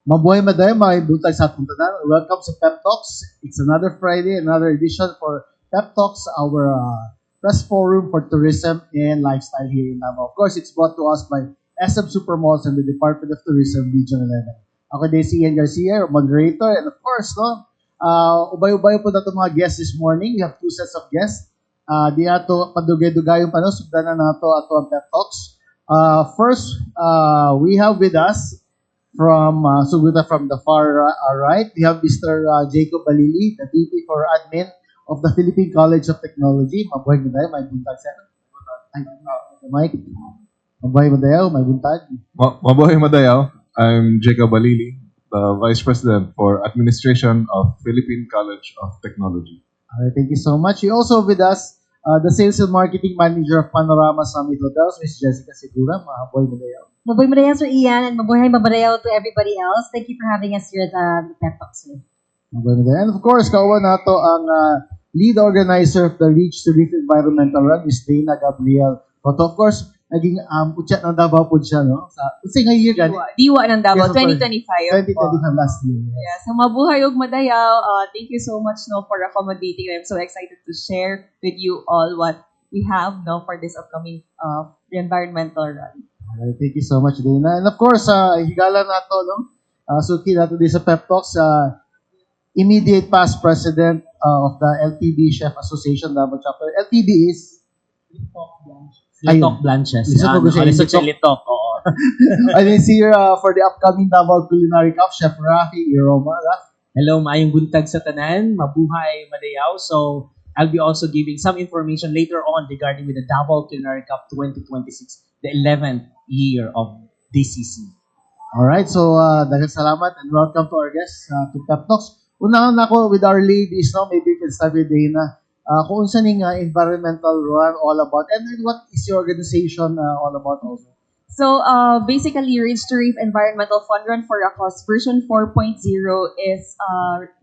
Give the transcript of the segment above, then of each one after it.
Mabuhay maday, mga ibutag sa atong tanan. Welcome sa PEP Talks. It's another Friday, another edition for PEP Talks, our press forum for tourism and lifestyle here in Davao. Of course, it's brought to us by SM Supermalls and the Department of Tourism, Region 11. Ako din si Ray Garcia, your moderator, and of course, no, ubay-ubay po na itong mga guests this morning. We have two sets of guests. Di ato padugay-dugayon pa no, sugdanan nato ato ang PEP Talks. First, we have with us from Suguta from the far right, we have Mr. Jacob BALILI, the VP for Admin of the Philippine College of Technology. Mabuhay mo tayo, may buntag sir. Ay, Mike. Mabuhay mo tayo, may buntag. Mabuhay madayaw. I'm Jacob BALILI, the Vice President for Administration of Philippine College of Technology. Alright, thank you so much. We also with us, the Sales and Marketing Manager of Panorama Summit Hotels, Ms. Jessica SEGURA. Mabuhay mo tayo. Mabuhay madayaw, Sir Ian, and mabuhay mabarayaw to everybody else. Thank you for having us here at the PEP Talks, sir. Mabuhay mo tayo. And of course, kauwa nato ang lead organizer of the Reach to Reef Environmental Run, Ms. GABRIELLE. But of course, naging putya ng Davao po siya, no? Kasi nga year gani? Diwa ng Davao, Yes, of course. 2025. 2025 last year. Yes. Yeah, so mabuhay ug madayaw. Thank you so much no for accommodating. I'm so excited to share with you all what we have no for this upcoming environmental run. Alright, thank you so much, Dana. And of course, higala nato, no? Suki nato din sa PEP Talks, immediate past president of the LTB Chef Association Davao Chapter. LTB is Litok Blanches. Lisod ko siya, Lisod siya Litok. Litok, oo. And then here for the upcoming Davao Culinary Cup, Chef RAFFY, YROMA. Hello, maayong buntag sa tanan. Mabuhay, madayaw. So, I'll be also giving some information later on regarding with the Davao Culinary Cup 2026, the 11th year of DCC. Alright, so daghang salamat and welcome to our guests to PEP Talks. Unahan ako with our ladies, no? Maybe we can start with Dana. Kung unsa ning environmental run all about, and then what is your organization all about also? So basically, Reach to Reef Environmental Fund Run for a Cause version 4.0 is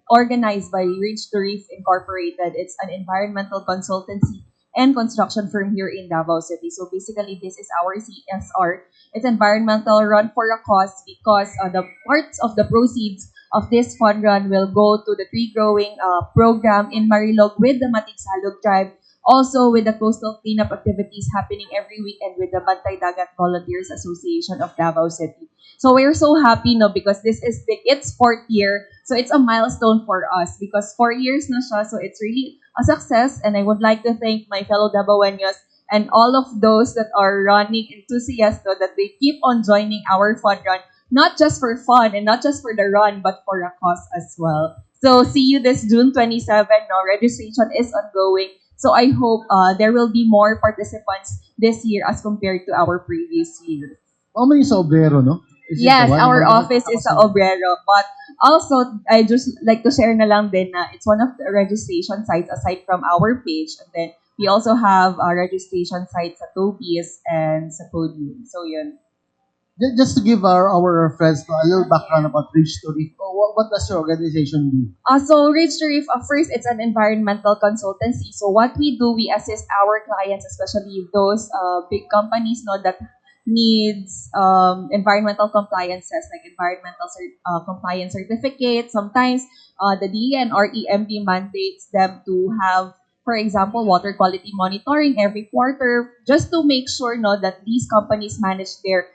organized by Reach to Reef Incorporated. It's an environmental consultancy and construction firm here in Davao City. So basically, this is our CSR. It's environmental run for a cause because the parts of the proceeds of this fund run will go to the tree growing program in MARILOU with the Matigsalog tribe. Also with the coastal cleanup activities happening every weekend with the Bantay Dagat Volunteers Association of Davao City. So we're so happy no because this is its fourth year. So it's a milestone for us because 4 years na siya. So it's really a success and I would like to thank my fellow Davaoenos and all of those that are running enthusiasts no, that they keep on joining our fun run, not just for fun and not just for the run but for a cause as well. So see you this June 27. No, registration is ongoing. So I hope there will be more participants this year as compared to our previous year. How many sa Obrero, no? Is it Yes, the one? our office is sa Obrero. But also, I just like to share na lang din na it's one of the registration sites aside from our page. And then we also have a registration sites sa Tobias and sa Podium. So yun. Just to give our friends a little background about Reach to Reef, what does your organization do? So Reach to Reef, first, it's an environmental consultancy. So what we do, we assist our clients, especially those big companies no, that needs environmental compliances like environmental compliance certificate. Sometimes the DEN or EMD mandates them to have, for example, water quality monitoring every quarter just to make sure no, that these companies manage their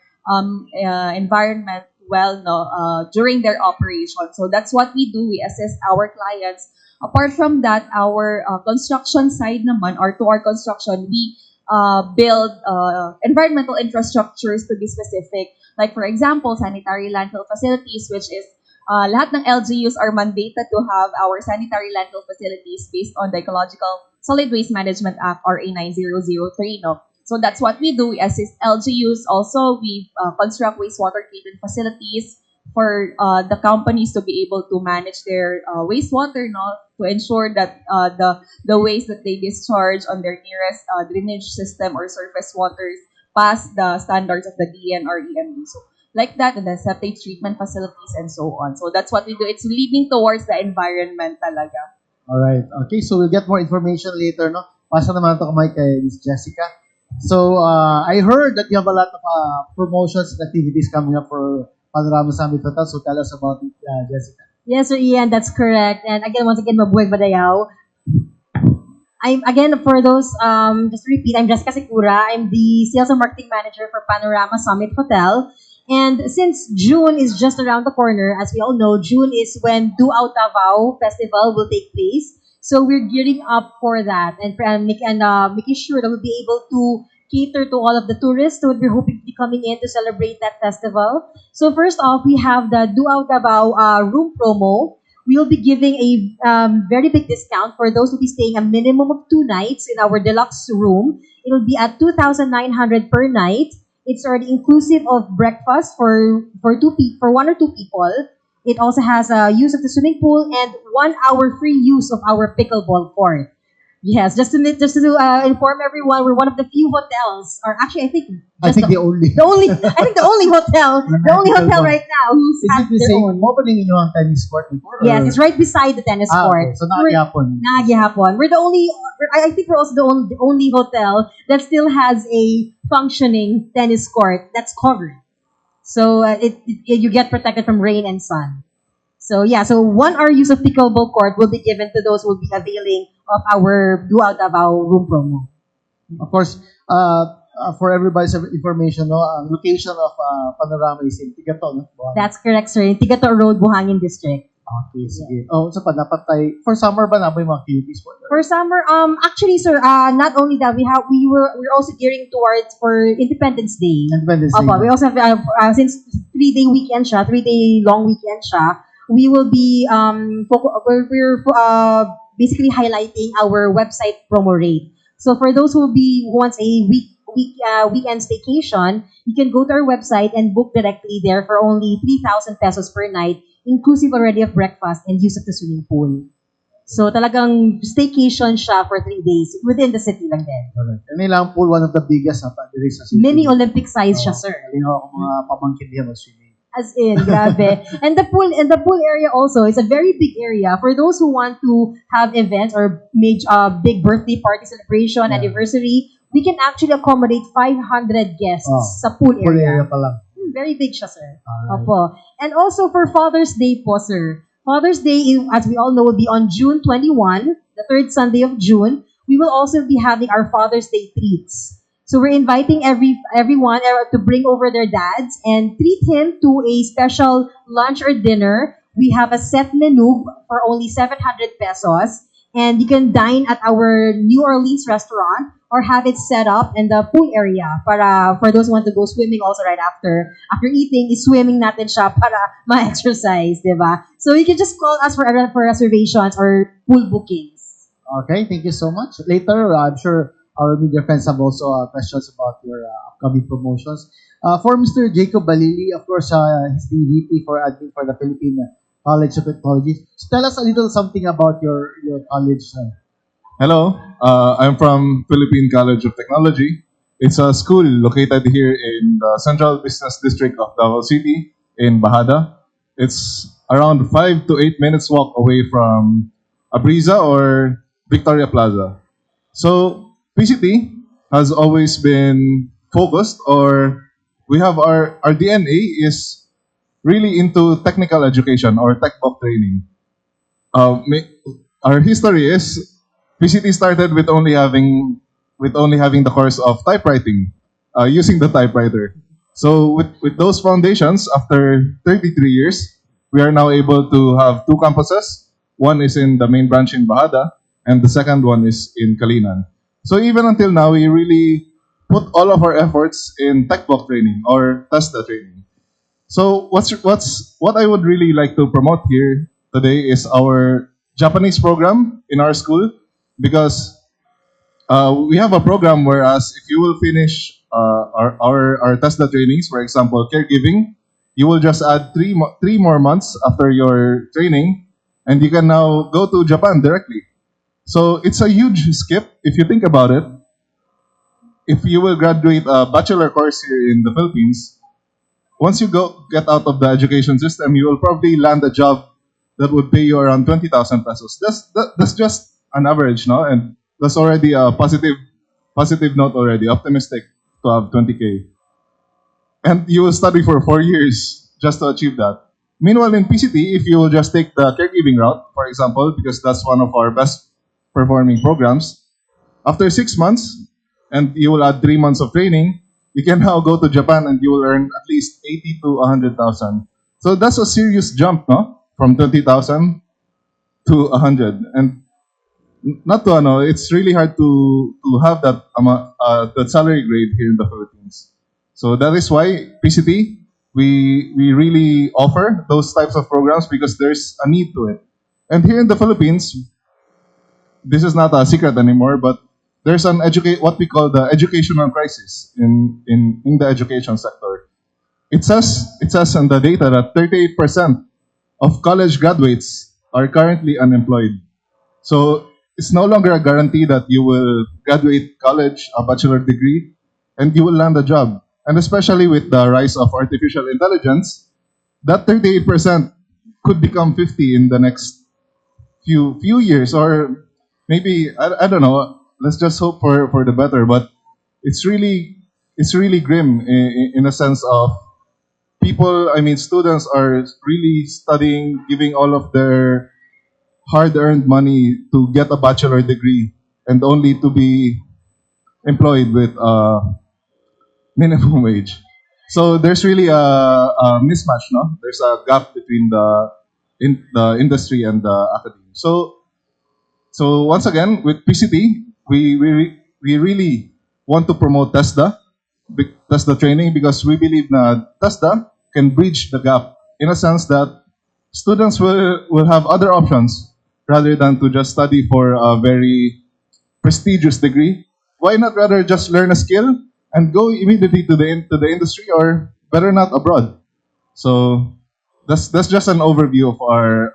environment well no, during their operation. So that's what we do. We assist our clients. Apart from that, our construction side naman, or to our construction, we build environmental infrastructures to be specific. Like for example, sanitary landfill facilities, which is lahat ng LGUs are mandated to have our sanitary landfill facilities based on the Ecological Solid Waste Management Act, RA 9003. No? So that's what we do. We assist LGUs. Also, we construct wastewater treatment facilities for the companies to be able to manage their wastewater, no, to ensure that the waste that they discharge on their nearest drainage system or surface waters pass the standards of the DN or EMD. So like that, and then septic treatment facilities and so on. So that's what we do. It's leading towards the environment talaga. All right. Okay, so we'll get more information later, no? Pasa naman ito kamay kay Ms. Jessica. So I heard that you have a lot of promotions and activities coming up for Panorama Summit Hotel. So tell us about it, Jessica. Yes, Sir Ian, that's correct. And again, once again, mabuhay Badayaw. I'm again for those just to repeat, I'm Jessica Segura. I'm the sales and marketing manager for Panorama Summit Hotel. And since June is just around the corner, as we all know, June is when Duao Davao Festival will take place. So we're gearing up for that and making sure that we'll be able to cater to all of the tourists who we're hoping to be coming in to celebrate that festival. So first off, we have the Duao Davao room promo. We'll be giving a very big discount for those who will be staying a minimum of 2 nights in our deluxe room. It'll be at 2,900 per night. It's already inclusive of breakfast for 1 or 2 people. It also has use of the swimming pool and 1 hour free use of our pickleball court. Yes, just to inform everyone, we're one of the few hotels, or actually, I think I think the only. the only I think the only hotel, right now who's Is has it the their same? own. Mo ba ninyo ang tennis court before? Yes, it's right beside the tennis court. Okay. So We're- nakagapon. Nagyapon. We're the only. I think we're also the only hotel that still has a functioning tennis court that's covered. So you get protected from rain and sun. So yeah, so 1 hour use of pickleball court will be given to those who will be availing of our Duao Davao room promo. Of course, for everybody's information, no, ang location of Panorama is in Tigato, no? Buwan. That's correct, sir. In Tigato Road, Buhangin District. Okay, sige. Oh, so pa dapat tayo, for summer ba na ba yung mga activities po? For summer, actually, sir, not only that, we're also gearing towards for Independence Day. Independence Day. Opo, we also have since 3-day weekend siya, 3-day long weekend siya. We will be we're basically highlighting our website promo rate. So for those who wants a weekend staycation, you can go to our website and book directly there for only 3,000 pesos per night, inclusive already of breakfast and use of the swimming pool. So talagang staycation siya for 3 days within the city lang din. Correct. And nilang pool, one of the biggest there is sa city. Mini Olympic size siya, sir. Kalino ako mga pamangkin diyan ng swimming. As in, grabe. And the pool area also is a very big area for those who want to have events or big birthday party celebration, Yeah. anniversary. We can actually accommodate 500 guests sa pool Pool area area. pa lang. Very big siya, sir. Alright. Opo. And also for Father's Day po, sir. Father's Day, as we all know, will be on June 21, the third Sunday of June. We will also be having our Father's Day treats. So we're inviting everyone to bring over their dads and treat him to a special lunch or dinner. We have a set menu for only 700 pesos. And you can dine at our New Orleans restaurant or have it set up in the pool area for those who want to go swimming also right after. After eating, is swimming natin siya para ma-exercise, di ba? So you can just call us for reservations or pool bookings. Okay, thank you so much. Later, I'm sure our media friends have also questions about your upcoming promotions. For Mr. Jacob Balili, of course, he's the VP for admin for the Philippine College of Technology. So tell us a little something about your college. Hello, I'm from Philippine College of Technology. It's a school located here in the Central Business District of Davao City in Bahada. It's around 5 to 8 minutes walk away from Abriza or Victoria Plaza. So PCT has always been focused, or we have our DNA is really into technical education or tech book training. Our history is PCT started with only having the course of typewriting, using the typewriter. So with those foundations, after 33 years, we are now able to have 2 campuses. One is in the main branch in Bahada, and the second one is in Kalinan. So even until now, we really put all of our efforts in tech book training or TESDA training. So what I would really like to promote here today is our Japanese program in our school, because we have a program whereas if you will finish our TESDA trainings, for example, caregiving, you will just add 3 more months after your training, and you can now go to Japan directly. So it's a huge skip if you think about it. If you will graduate a bachelor course here in the Philippines, once you get out of the education system, you will probably land a job that would pay you around 20,000 pesos. That's just an average, no? And that's already a positive note already, optimistic to have 20K. And you will study for 4 years. just to achieve that. Meanwhile, in PCT, if you will just take the caregiving route, for example, because that's one of our best performing programs, after 6 months, and you will add 3 months of training, you can now go to Japan and you will earn at least 80 to 100,000. So that's a serious jump, no? From 20,000 to 100. And not to ano, it's really hard to have that salary grade here in the Philippines. So that is why PCT we really offer those types of programs because there's a need to it. And here in the Philippines, this is not a secret anymore, but there's what we call the educational crisis in the education sector. It says in the data that 38% of college graduates are currently unemployed. So it's no longer a guarantee that you will graduate college, a bachelor degree, and you will land a job. And especially with the rise of artificial intelligence, that 38% could become 50 in the next few years, or maybe I don't know. Let's just hope for the better. But it's really grim in a sense of people. I mean, students are really studying, giving all of their hard-earned money to get a bachelor degree, and only to be employed with minimum wage. So there's really a mismatch, no? There's a gap between the industry and the academy. So once again, with PCT, we really want to promote TESDA training, because we believe that TESDA can bridge the gap in a sense that students will have other options rather than to just study for a very prestigious degree. Why not rather just learn a skill and go immediately to the industry, or better not abroad? So that's just an overview of our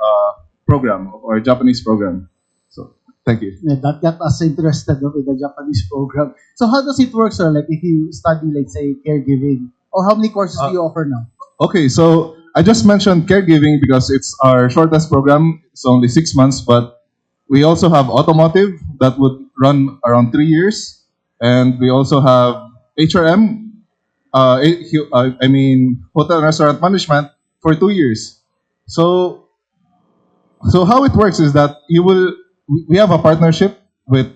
program, of our Japanese program. So thank you. Yeah, that got us interested, no, in the Japanese program. So how does it work, sir? Like if you study, let's say, caregiving, or how many courses do you offer now? Okay, so I just mentioned caregiving because it's our shortest program. It's only 6 months, but we also have automotive that would run around 3 years, and we also have HRM, I mean hotel and restaurant management for 2 years. So how it works is that we have a partnership with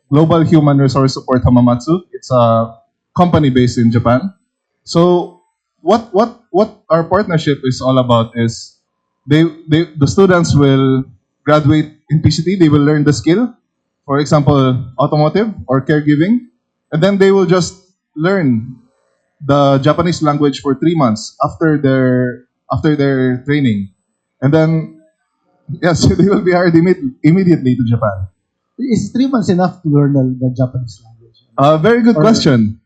Global Human Resource Support Hamamatsu. It's a company based in Japan. So what our partnership is all about is the students will graduate in PCT. They will learn the skill, for example, automotive or caregiving, and then they will just learn the Japanese language for 3 months after their training, and then yes, they will be hired immediately to Japan. Is 3 months enough to learn the Japanese language? Very good question.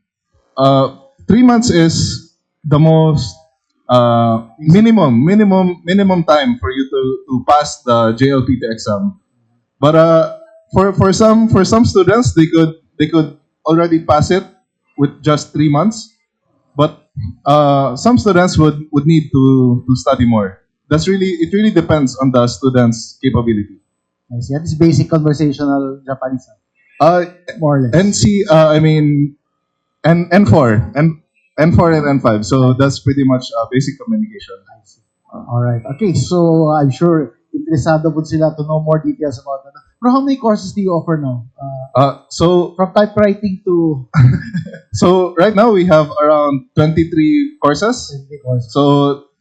3 months is the most minimum time for you to pass the JLPT exam. But for some students, they could already pass it with just 3 months. But some students would need to study more. It really depends on the student's capability. I see. That is basic conversational Japanese, more or less. NC, I mean, N4 and N4 and N5. So that's pretty much basic communication. I see. All right. Okay, so I'm sure interesado po sila to know more details about that. Pero how many courses do you offer now? So From typewriting to so right now we have around 23 courses. 20 courses. So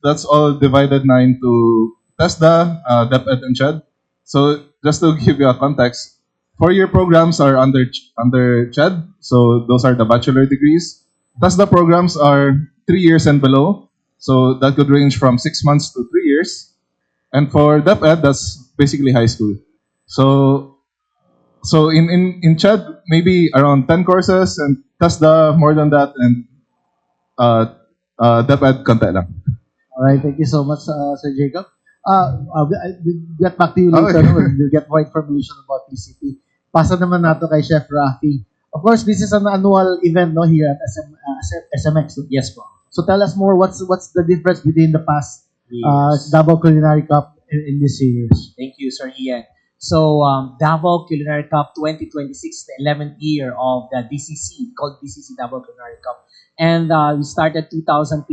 that's all divided now into TESDA, DepEd, and CHED. So just to give you a context, 4-year programs are under CHED. So those are the bachelor degrees. TESDA programs are 3 years and below. So that could range from 6 months to 3 years. And for DepEd, that's basically high school. So in CHED, maybe around 10 courses, and TESDA more than that, and DepEd konti lang. All right, thank you so much, Sir Jacob. We'll get back to you later. Okay. We'll get more information about PCT. Pasa naman nato kay Chef Raffy. Of course, this is an annual event, no, here at SMX. No? Yes po. So tell us more. What's the difference between the past Yes. Davao Culinary Cup in these years? Thank you, Sir Ian. So Davao Culinary Cup 2026, the 11th year of the DCC, called DCC Davao Culinary Cup. And we started 2015,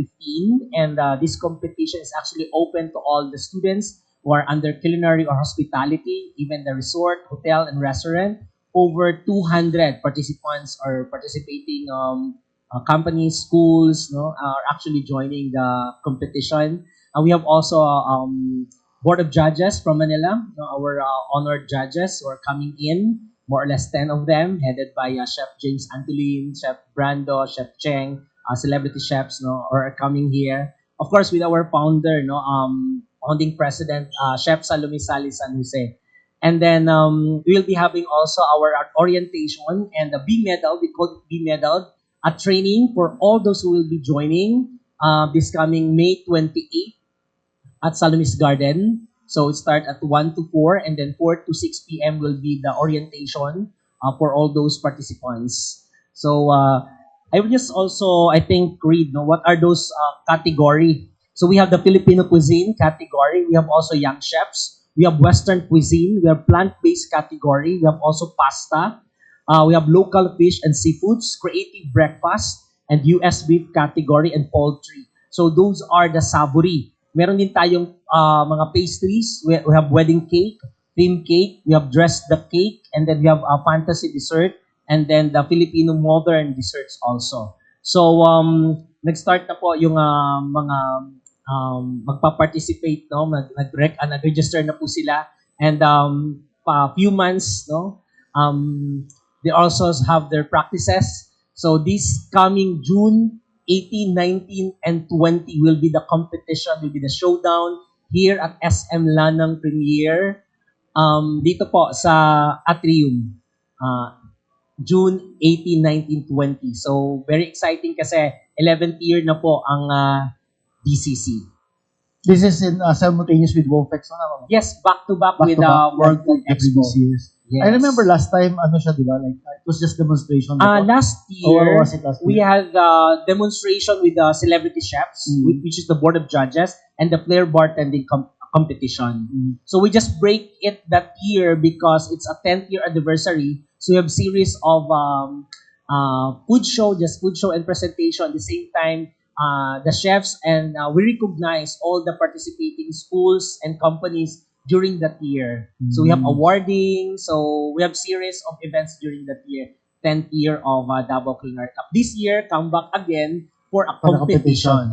and this competition is actually open to all the students who are under culinary or hospitality, even the resort, hotel, and restaurant. Over 200 participants are participating. Companies, schools, no, are actually joining the competition. And we have also board of judges from Manila, no, our honored judges who are coming in, more or less 10 of them, headed by Chef James Antolin, Chef Brando, Chef Cheng, celebrity chefs, no, are coming here. Of course, with our founder, no, founding president, Chef Salome Sali San Jose. And then we'll be having also our orientation and the B medal, we call it B medal, a training for all those who will be joining this coming May 28th at Salomis Garden. So it starts at 1 to 4, and then 4 to 6 p.m. will be the orientation for all those participants. So I will just also, I think, read what are those category. So we have the Filipino cuisine category. We have also young chefs. We have Western cuisine. We have plant-based category. We have also pasta. We have local fish and seafoods, creative breakfast, and US beef category, and poultry. So those are the savory. Meron din tayong mga pastries. We have wedding cake, theme cake, we have dressed the cake, and then we have a fantasy dessert, and then the Filipino modern desserts also. So nag-start na po yung mga magpa-participate, no? Nag-register na po sila, and pa few months, no? They also have their practices. So this coming June 18, 19, and 20 will be the competition, will be the showdown here at SM Lanang Premier. Dito po sa Atrium. June 18, 19, 20. So very exciting kasi 11th year na po ang DCC. This is in simultaneous with WOFEX, no? Yes, back to back with Back-to-back, World Food every Expo. years. Yes. I remember last time, ano siya, di ba? Like, it was just demonstration. Last Or year, was it last we year? had demonstration with the celebrity chefs, which is the board of judges, and the flair bartending competition. So we just break it that year because it's a 10th year anniversary. So we have series of food show, just food show and presentation. At the same time, the chefs, and we recognize all the participating schools and companies during that year. So we have awarding, so we have series of events during that year, 10th year of Davao Culinary Cup. This year, come back again for a For the competition.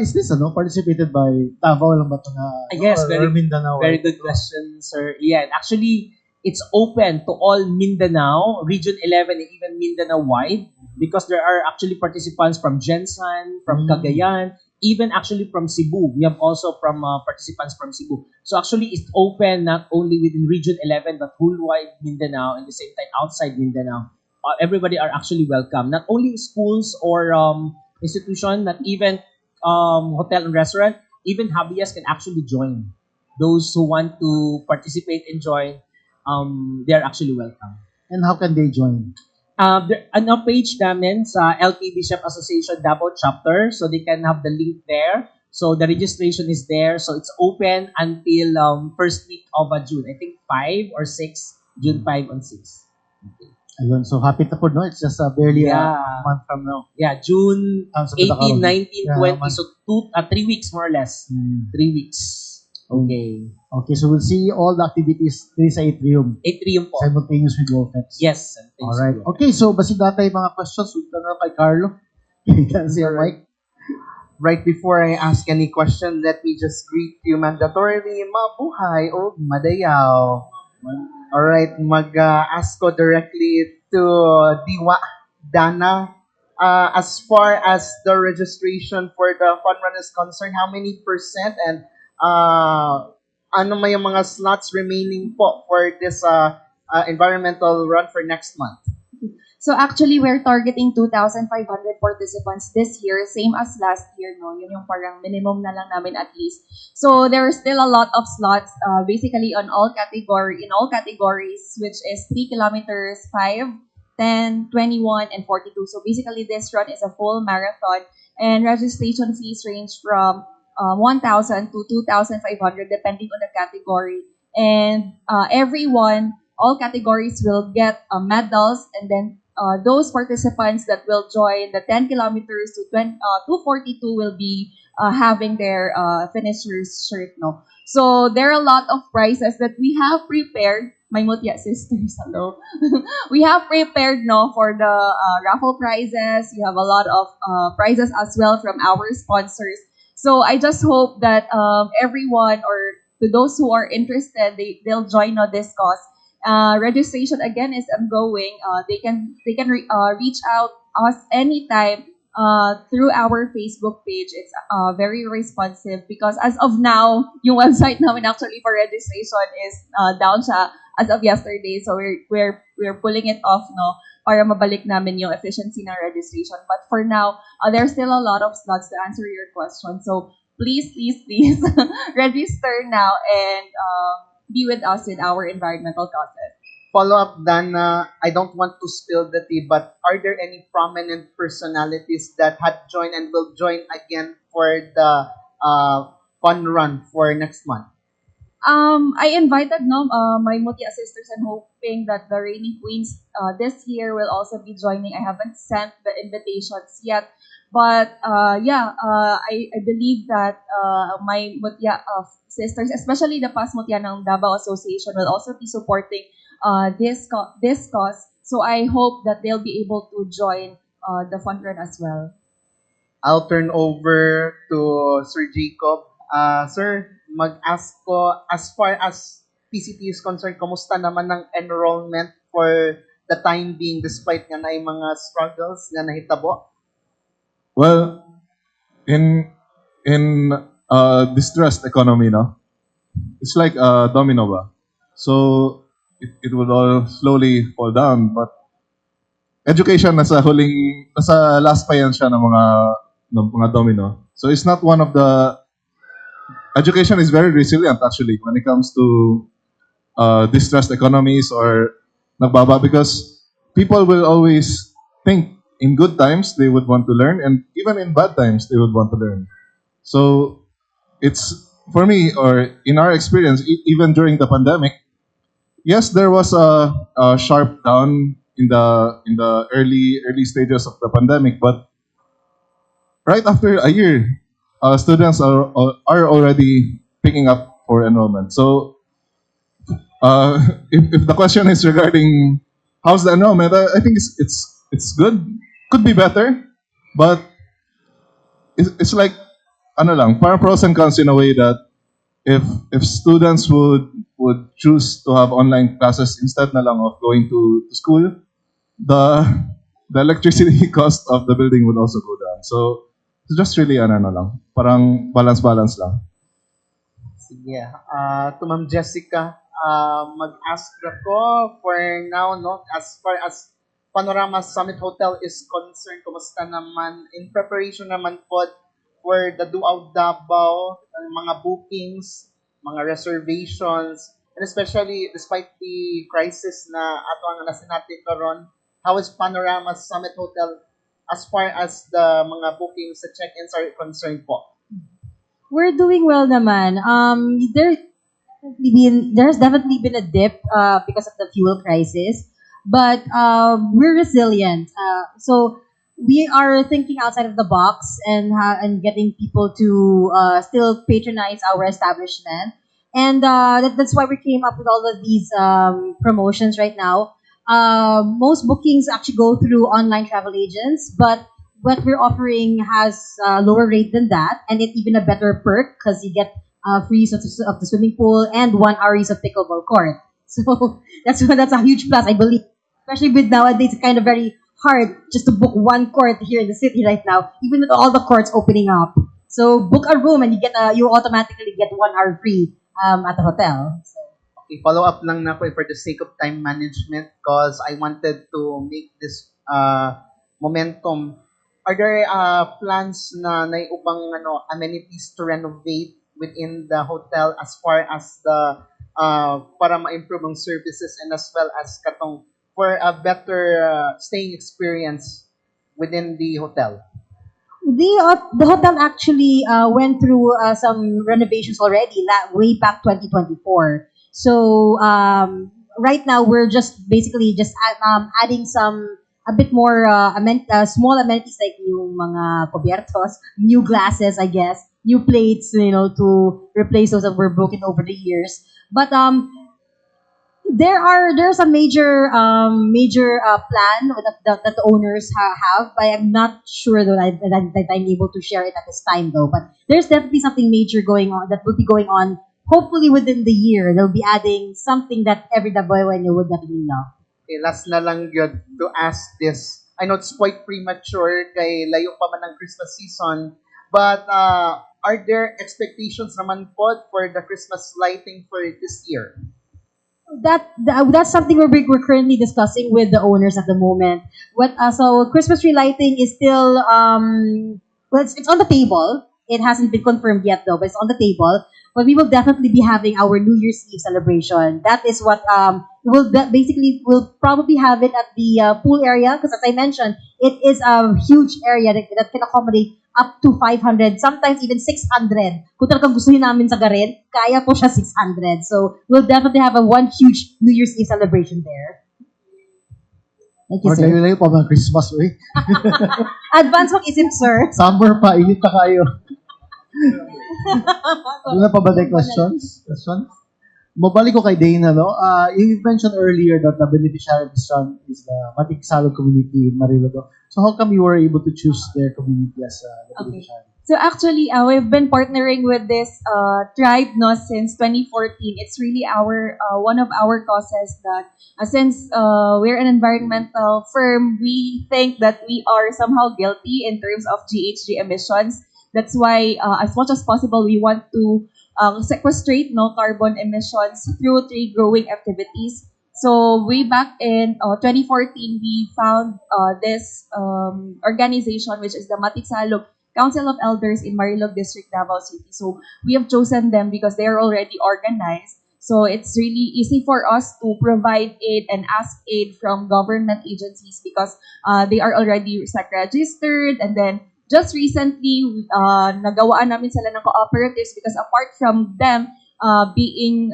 Is this participated by Davao lang ba ito na? Yes, or Mindanao? very good question, Sir Ian. Actually, it's open to all Mindanao, Region 11, and even Mindanao-wide, because there are actually participants from Gensan, from Cagayan, even actually from Cebu. We have also from participants from Cebu. So actually, it's open not only within Region 11, but whole-wide Mindanao, and at the same time outside Mindanao. Everybody are actually welcome. Not only schools or institution, not even hotel and restaurant, even hobbyist can actually join. Those who want to participate and join, they are actually welcome. And how can they join? Ano page namin sa LPB Chef Association Davao chapter, so they can have the link there. So the registration is there. So it's open until first week of June. I think 5 or 6, June 5 and 6. Okay. Ayun, so happy to po, no? It's just barely Yeah. a month from now. Yeah, June Sa 18, Pinakaroon. 19, Yeah, 20. man. So 3 weeks more or less. 3 weeks. Okay. Okay, so we'll see all the activities dito sa Atrium. Atrium po. Simultaneous with WOFEX. Yes. Alright. Okay, so basi data yung mga questions. Sundan na kay Carlo. Yan siya, Mike. Right before I ask any question, let me just greet you mandatorily. Mabuhay o madayaw. Alright, mag-ask ko directly to Diwa Dana. As far as the registration for the fun run is concerned, how many percent, and ano may mga slots remaining po for this environmental run for next month? So actually, we're targeting 2,500 participants this year, same as last year, no? Yun yung parang minimum na lang namin at least. So there are still a lot of slots, basically in all categories, which is 3 kilometers, 5, 10, 21, and 42. So basically, this run is a full marathon, and registration fees range from 1,000 to 2,500 depending on the category. and everyone, all categories will get medals, and then those participants that will join the 10 kilometers to 242 will be having their finisher's shirt, no? So there are a lot of prizes that we have prepared. My Mutya sisters, hello. We have prepared, no, for the raffle prizes. We have a lot of prizes as well from our sponsors. So I just hope that everyone, or to those who are interested, they'll join on this cause. Registration again is ongoing. They can reach out us anytime through our Facebook page. It's very responsive because as of now, yung website namin actually for registration is down siya as of yesterday. So we're pulling it off, no, para mabalik namin yung efficiency ng registration. But for now, there's still a lot of slots to answer your question. So please, please, please register now and be with us in our environmental causes. Follow up, Dana. I don't want to spill the tea, but are there any prominent personalities that had joined and will join again for the fun run for next month? I invited, no, my Mutia sisters, and hoping that the Reigning Queens this year will also be joining. I haven't sent the invitations yet, but I believe that my Mutia sisters, especially the past Mutia ng Davao Association, will also be supporting this cause. So I hope that they'll be able to join the fun run as well. I'll turn over to Sir Jacob. Sir, mag-ask ko, as far as PCT is concerned, kumusta naman ng enrollment for the time being despite nga na mga struggles nga nahitabo? Well, in distressed economy, no, it's like a domino ba. So it will all slowly fall down. But education nasa last pa yan siya ng mga domino. So it's not one of the education is very resilient actually when it comes to distressed economies or nagbaba, because people will always think in good times they would want to learn, and even in bad times they would want to learn. So it's for me, or in our experience, even during the pandemic, yes, there was a sharp down in the early stages of the pandemic, but right after a year, students are already picking up for enrollment. So if the question is regarding how's the enrollment, I think it's good. Could be better, but it's like ano lang, parang pros and cons in a way that if students would choose to have online classes instead na lang of going to school, the the electricity cost of the building would also go down. So it's just really ano na lang, parang balance lang. Sige. To Ma'am Jessica, mag-ask ako for now, no? As far as Panorama Summit Hotel is concerned, kumusta naman in preparation naman po for the Duao Davao, mga bookings, mga reservations, and especially despite the crisis na ato ang nasinati karon, how is Panorama Summit Hotel as far as the mga bookings sa check-ins are concerned po? We're doing well naman. There's definitely been a dip because of the fuel crisis, but we're resilient. So we are thinking outside of the box and getting people to still patronize our establishment, and that's why we came up with all of these promotions right now. Most bookings actually go through online travel agents, but what we're offering has a lower rate than that, and it's even a better perk because you get free use of the swimming pool and 1 hour use of pickleball court. So that's a huge plus, I believe, especially with nowadays it's kind of very hard just to book one court here in the city right now, even with all the courts opening up. So book a room and you automatically get 1 hour free at the hotel. So, Okay, follow up lang na ko for the sake of time management because I wanted to make this momentum. Are there plans na naiubang amenities to renovate within the hotel as far as the para ma-improve ang services and as well as katong for a better staying experience within the hotel? the hotel actually went through some renovations already way back 2024. So right now we're just basically just adding some a bit more small amenities like yung mga cubiertos, new glasses, I guess, new plates, to replace those that were broken over the years. But there's a major plan that the owners have. I am not sure that I'm able to share it at this time though. But there's definitely something major going on that will be going on. Hopefully within the year, they'll be adding something that every Daboyano would definitely love. Okay, last na lang yun to ask this. I know it's quite premature kay layo pa man ang Christmas season, but are there expectations naman po for the Christmas lighting for this year? That's something we're currently discussing with the owners at the moment. So Christmas tree lighting is still well, it's on the table. It hasn't been confirmed yet though, but it's on the table. But we will definitely be having our New Year's Eve celebration. That is what we'll probably have it at the pool area because as I mentioned, it is a huge area that can accommodate up to 500, sometimes even 600. Kung talagang gusto namin sa garin, kaya po siya 600. So we'll definitely have one huge New Year's Eve celebration there. Thank you, Or sir. layo pa mga Christmas, eh. Advance mag-isip, sir. Summer pa, init na kayo. Wala pa ba tayo questions? Mabalik ko kay Dana, no? You mentioned earlier that the beneficiary of this fund is the Matiksalog community in MARILOU. So how come you were able to choose their community as the Okay. beneficiary? So actually, we've been partnering with this tribe no since 2014. It's really our one of our causes that since we're an environmental firm, we think that we are somehow guilty in terms of GHG emissions. That's why, as much as possible, we want to sequestrate no carbon emissions through tree growing activities. So way back in 2014, we found this organization, which is the Matiksalog Council of Elders in MARILOU District, Davao City. So we have chosen them because they are already organized. So it's really easy for us to provide aid and ask aid from government agencies because they are already registered. And then just recently, nagawaan namin sila ng cooperatives because apart from them being,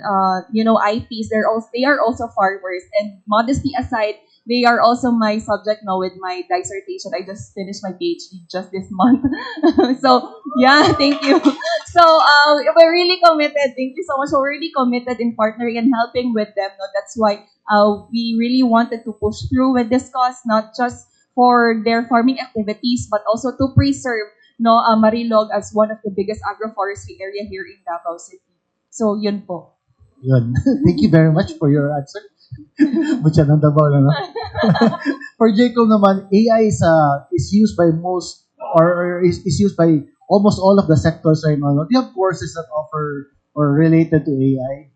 IPs, they are also farmers. And modesty aside, they are also my subject now with my dissertation. I just finished my PhD just this month. So, yeah, thank you. So, we're really committed. Thank you so much. We're really committed in partnering and helping with them. No? That's why we really wanted to push through with this cause, not just for their farming activities, but also to preserve Marilog as one of the biggest agroforestry area here in Davao City. So, yun po. Yun. Thank you very much for your answer. Mucha nang Davao na, no? For Jacob naman, AI is used by most or is used by almost all of the sectors right now. No? Do you have courses that offer or related to AI?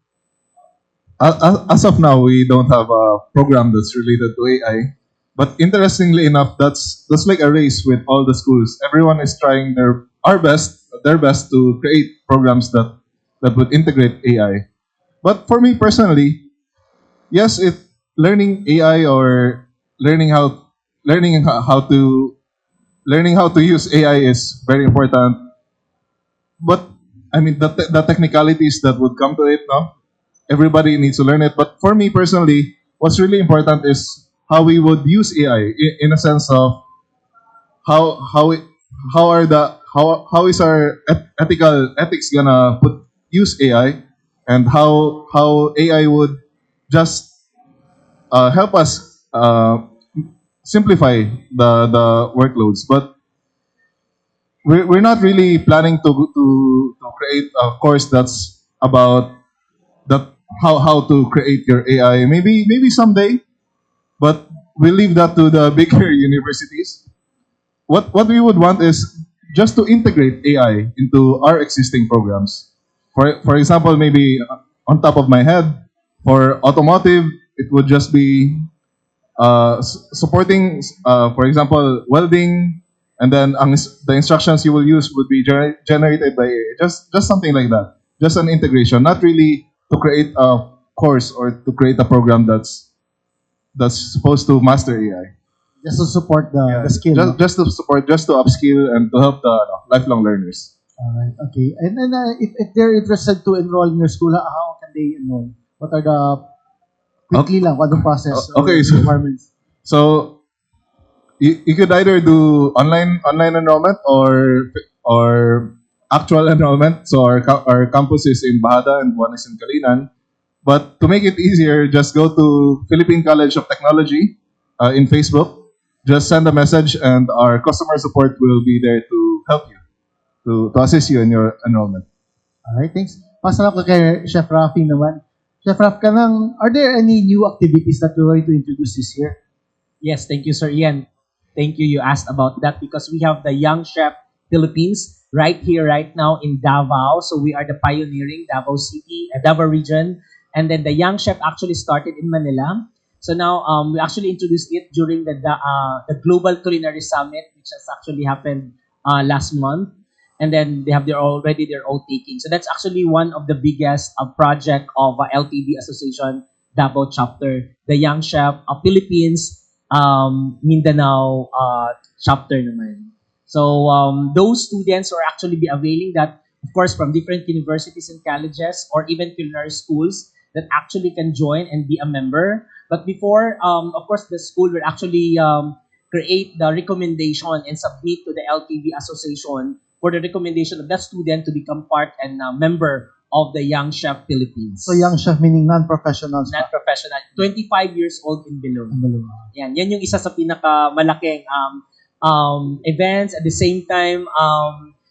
As of now, we don't have a program that's related to AI. But interestingly enough, that's like a race with all the schools. Everyone is trying their best to create programs that would integrate AI. But for me personally, yes, learning AI or learning how to use AI is very important. But I mean the technicalities that would come to it, no? Everybody needs to learn it. But for me personally, what's really important is how we would use AI in a sense of how is our ethics gonna use AI, and how AI would just help us simplify the workloads. But we're not really planning to create a course that's about that how to create your AI. Maybe someday, but we leave that to the bigger universities. What we would want is just to integrate AI into our existing programs. For example, maybe on top of my head, for automotive, it would just be supporting, for example, welding, and then the instructions you will use would be generated by AI. Just something like that. Just an integration, not really to create a course or to create a program that's supposed to master AI. Just to support the skill. Just to support, just to upskill and to help the lifelong learners. Alright, okay. And then if they're interested to enroll in your school, how can they enroll? What are the quickly lang, what the process Okay, or requirements? So you could either do online enrollment or actual enrollment. So our campus is in Bahada and one is in Kalinan. But to make it easier, just go to Philippine College of Technology in Facebook. Just send a message, and our customer support will be there to help you to assist you in your enrollment. Alright, thanks. Pasarap ko kay Chef Rafi naman. Chef Raf, are there any new activities that we're going to introduce this year? Yes, thank you, Sir Ian. Thank you. You asked about that because we have the Young Chef Philippines right here, right now in Davao. So we are the pioneering Davao City, Davao region, and then the Young Chef actually started in Manila. So now we actually introduced it during the Global Culinary Summit, which has actually happened last month. And then they have already their own taking. So that's actually one of the biggest project of LTB Association Davao chapter, the Young Chef Philippines Mindanao chapter naman. So those students are actually be availing that, of course, from different universities and colleges or even culinary schools that actually can join and be a member. But before, of course, the school will actually create the recommendation and submit to the LTB Association for the recommendation of that student to become part and member of the Young Chef Philippines. So young chef meaning non-professionals. Not professional. 25 years old and below. Ang dalawa. Yan yung isa sa pinakamalaking events at the same time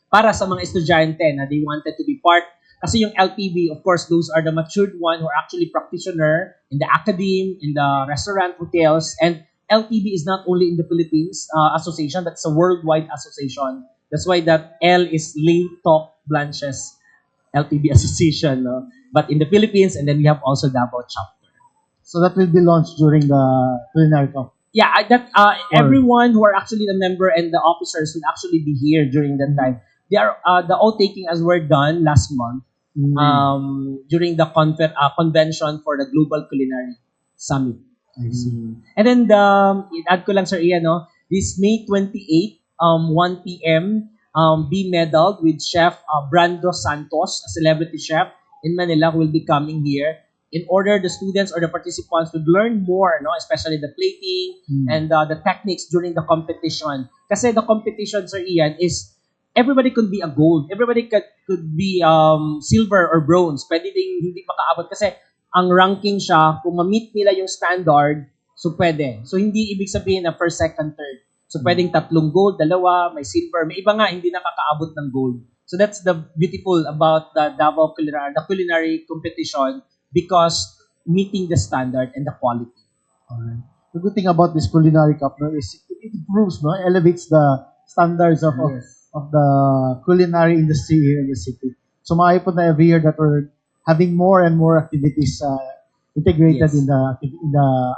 para sa mga estudyante na they wanted to be part. Kasi yung LPB, of course, those are the matured one who are actually practitioner in the academe, in the restaurant, hotels, and LPB is not only in the Philippines association, but it's a worldwide association. That's why that L is Lean Talk Blanches LPB Association. No? But in the Philippines, and then we have also Davao chapter. So that will be launched during the culinary cup. Yeah, everyone who are actually the member and the officers will actually be here during that time. They are the all taking as were done last month during the convention for the Global Culinary Summit. I see. And then add ko lang, Sir Ian, no? This May 28, 1 p.m., be medaled with Chef Brando Santos, a celebrity chef in Manila who will be coming here in order the students or the participants would learn more, no? Especially the plating and the techniques during the competition. Kasi the competition, Sir Ian, is everybody could be a gold. Everybody could be silver or bronze. Pwede ding hindi makaabot kasi ang ranking siya, kung ma-meet nila yung standard, so pwede. So hindi ibig sabihin na first, second, third. So pwedeng 3 gold, 2, may silver. May iba nga hindi nakakaabot ng gold. So that's the beautiful about the Davao culinary competition because meeting the standard and the quality. Alright. The good thing about this culinary cup no, is it improves, no? Elevates the standards of the culinary industry here in the city. So maayos na every year that we're having more and more activities integrated in the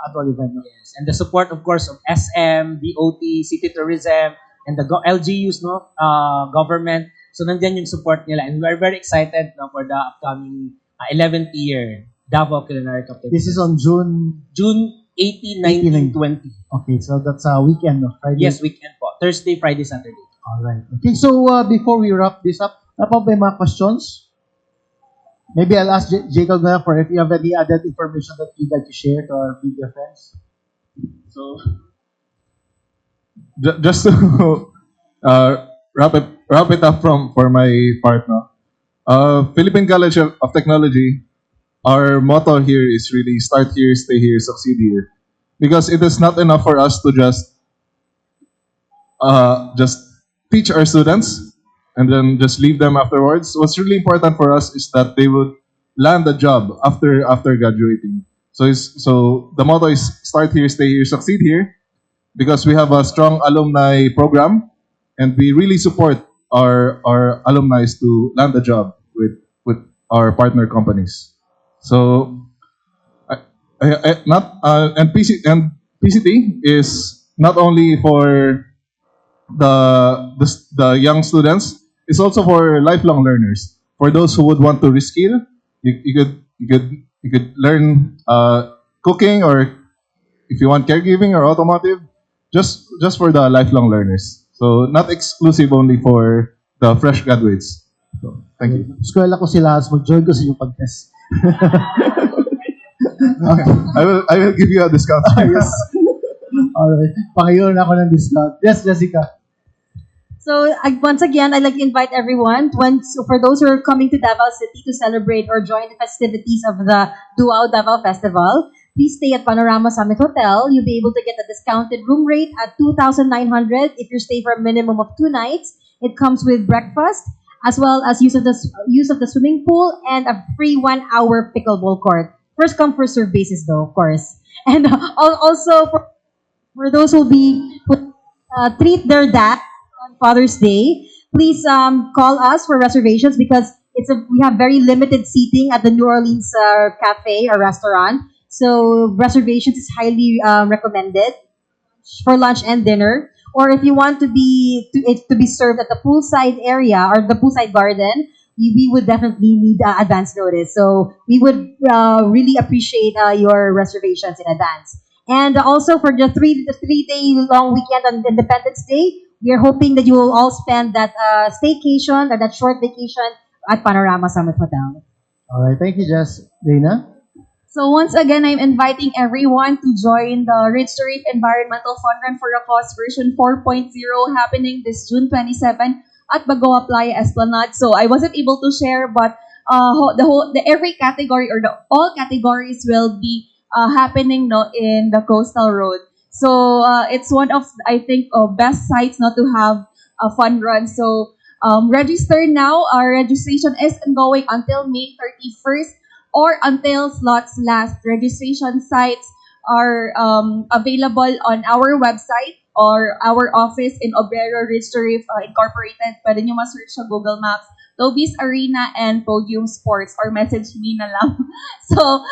annual event. No? Yes, and the support, of course, of SM, DOT, City Tourism, and the LGUs, no, government. So nandiyan yung support nila, and we're very excited no, for the upcoming 11th year Davao Culinary Cup. This is on June 18, 19, 20. Okay, so that's a weekend, no? Friday. Yes, weekend po. Thursday, Friday, Saturday. Alright. Okay, so before we wrap this up, pa ba yung mga questions? Maybe I'll ask Jacob na for if you have any added information that you'd like to share to our media friends. So, just to wrap it up for my part, no? Philippine College of Technology, our motto here is really start here, stay here, succeed here, because it is not enough for us to just teach our students and then just leave them afterwards. What's really important for us is that they would land a job after graduating. So the motto is start here, stay here, succeed here, because we have a strong alumni program, and we really support our alumni to land a job with our partner companies. So PCT is not only for the young students, it's also for lifelong learners. For those who would want to reskill, you could learn cooking, or if you want caregiving or automotive, just for the lifelong learners. So not exclusive only for the fresh graduates. So thank you. Eskwela ko sila, mag-join ko sa inyong podcast. I will give you a discount. Yes. Alright. Pangayon ako ng discount. Yes, Jessica. So once again, I'd like to invite everyone, so for those who are coming to Davao City to celebrate or join the festivities of the Duao Davao Festival, please stay at Panorama Summit Hotel. You'll be able to get a discounted room rate at 2,900 if you stay for a minimum of 2 nights. It comes with breakfast, as well as use of the swimming pool and a free 1-hour pickleball court. First come, first serve basis though, of course. And also for those who treat their dad on Father's Day, please call us for reservations because we have very limited seating at the New Orleans cafe or restaurant. So reservations is highly recommended for lunch and dinner. Or if you want it to be served at the poolside area or the poolside garden, we would definitely need advance notice. So we would really appreciate your reservations in advance. And also for the 3-day long weekend on Independence Day, we are hoping that you will all spend that staycation or that short vacation at Panorama Summit Hotel. Alright, thank you, Jess. Dana? So once again, I'm inviting everyone to join the Ridge to Reef Environmental Fun Run for a Cause version 4.0 happening this June 27 at Bagoa Playa Esplanade. So I wasn't able to share, but every category or all categories will be happening in the coastal road. So it's one of, I think, best sites not to have a fun run. So register now. Our registration is ongoing until May 31st or until slots last. Registration sites are available on our website or our office in Obrero Ridge to Reef Incorporated. Pwede nyo ma-search sa Google Maps, Toby's Arena and Podium Sports, or message me na lang. So,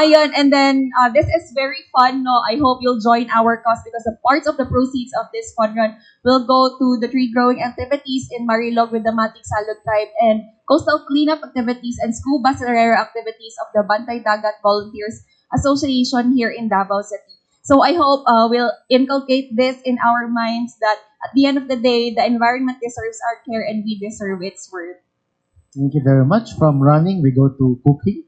ayun. And then, this is very fun, no? I hope you'll join our cause because the parts of the proceeds of this fun run will go to the tree growing activities in Marilou with the Matic Salud tribe and coastal cleanup activities and scuba serrera activities of the Bantay Dagat Volunteers Association here in Davao City. So I hope we'll inculcate this in our minds that at the end of the day, the environment deserves our care and we deserve its worth. Thank you very much. From running, we go to cooking.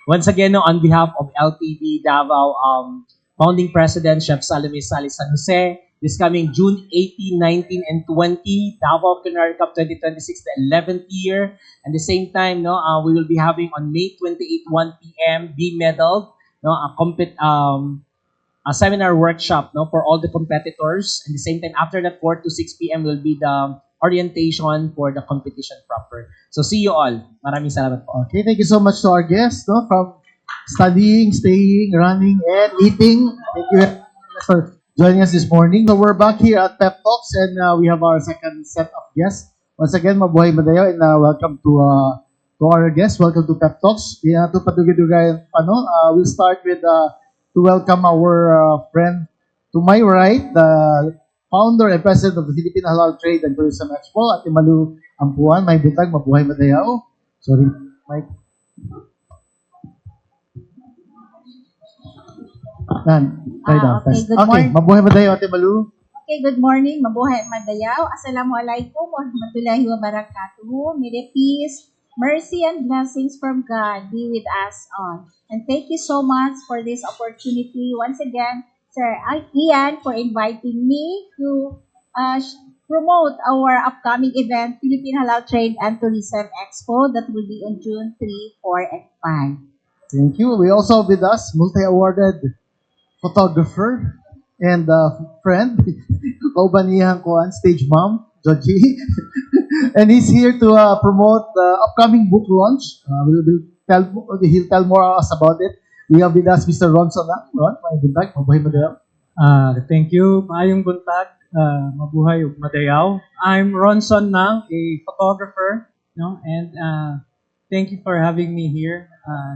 Once again, on behalf of LTV Davao, founding president Chef Salome Salis San Jose, this coming June 18, 19, and 20, Davao Culinary Cup 2026, the 11th year. And the same time, we will be having on May 28, 1 p.m., be medaled, a seminar workshop for all the competitors. And the same time, after that, 4 to 6 p.m. will be the orientation for the competition proper. So see you all. Maraming salamat po. Okay, thank you so much to our guests, from studying, staying, running, and eating. Thank you for joining us this morning. So we're back here at PEP Talks, and we have our second set of guests. Once again, mabuhay madayo, and welcome to our guests. Welcome to PEP Talks. We'll start with to welcome our friend to my right, the founder and president of the Philippine Halal Trade and Tourism Expo, Ate MARILOU AMPUAN. May butag, mabuhay madayaw. Sorry, Mike. Try down. Okay, good Okay, morning. mabuhay madayaw, Ate MARILOU. Okay, good morning. Mabuhay Madayaw. Assalamualaikum warahmatullahi wabarakatuh. May the peace, mercy, and blessings from God be with us all. And thank you so much for this opportunity. Once again, Sir Ian, for inviting me to promote our upcoming event, Philippine Halal Trade and Tourism Expo, that will be on June 3, 4, and 5. Thank you. We also have with us multi-awarded photographer and friend, kaubanihan ko, stage mom, Joji. And he's here to promote the upcoming book launch. He'll tell more us about it. We have with us Mr. RHONSON. Ron, may buntag, mabuhay madayaw. Thank you. Maayong buntag. Mabuhay ug madayaw. I'm RHONSON Nang, a photographer, and thank you for having me here,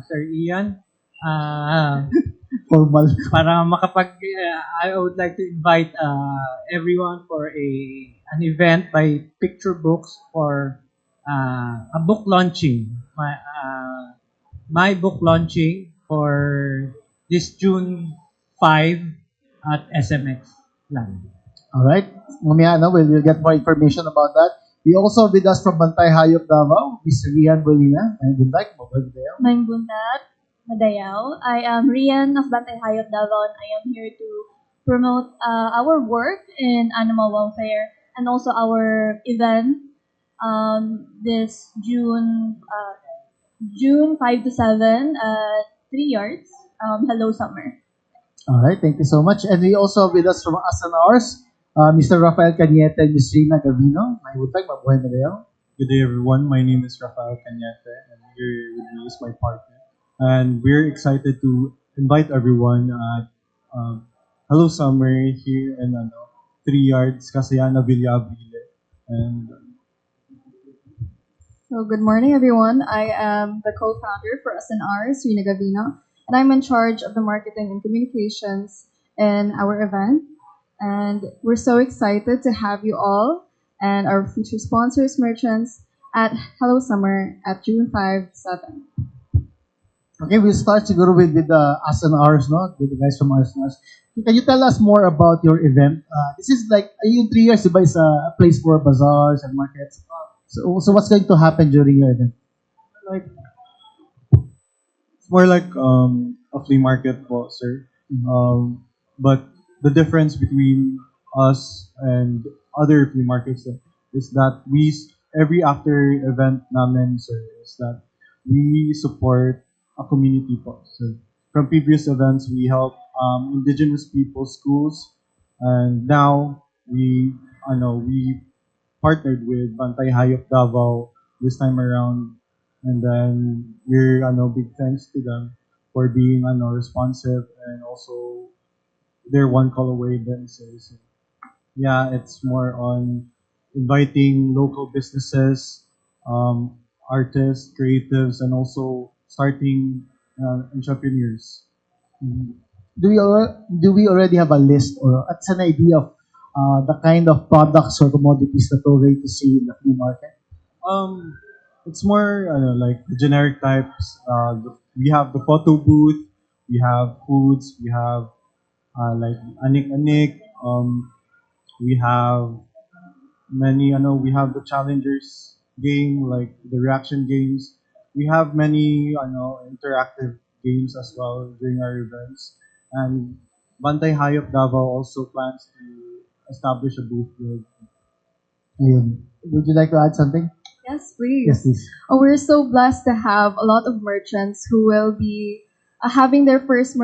Sir Ian. Formal. Para I would like to invite everyone for an event by Picture Books for a book launching. My book launching for this June 5 at SMX Land. Alright. Mamaya, we'll get more information about that. We also have with us from Bantay, Hayop, Davao, Mr. BULLINA. May buntag, mabuhay madayaw. May buntag. Madayao. I am RIAN of Bantay Hayop Davao, and I am here to promote our work in animal welfare and also our event this June 5 to 7 at 3 yards. Hello Summer. All right, thank you so much. And we also have with us from us and ours, Mr. Rafael Cañete and Ms. Rina Gavino. May utang, mabuhay na dayo. Good day, everyone. My name is Rafael Cañete, and here with me is my partner. And we're excited to invite everyone at Hello Summer here in 3 yards, Casayana, Villabrile. And So good morning, everyone. I am the co-founder for SNR, Reina Gavino, and I'm in charge of the marketing and communications in our event. And we're so excited to have you all and our future sponsors, merchants at Hello Summer at June 5 7. Okay, we'll start siguro with us and ours, no? With the guys from us and ours. Can you tell us more about your event? This is like, yung 3 years, diba, is a place for bazaars and markets. So what's going to happen during your event? like it's more like a flea market po, sir. But the difference between us and other flea markets is that every after event namin, sir, is that we support a community po. So from previous events, we help indigenous people schools, and now we partnered with Bantay Hayop Davao this time around, and then we're big thanks to them for being responsive, and also they're one call away then. So yeah, it's more on inviting local businesses, artists, creatives, and also starting entrepreneurs. Do we already have a list or at an idea of the kind of products or commodities that we're going to see in the flea market? Um, it's more like the generic types. We have the photo booth, we have foods, we have like anik anik. We have many. We have the challengers game, like the reaction games. We have many, interactive games as well during our events. And Bantay Hayop Davao also plans to establish a booth with. Ayun. Would you like to add something? Yes, please. Yes, please. Oh, we're so blessed to have a lot of merchants who will be having their first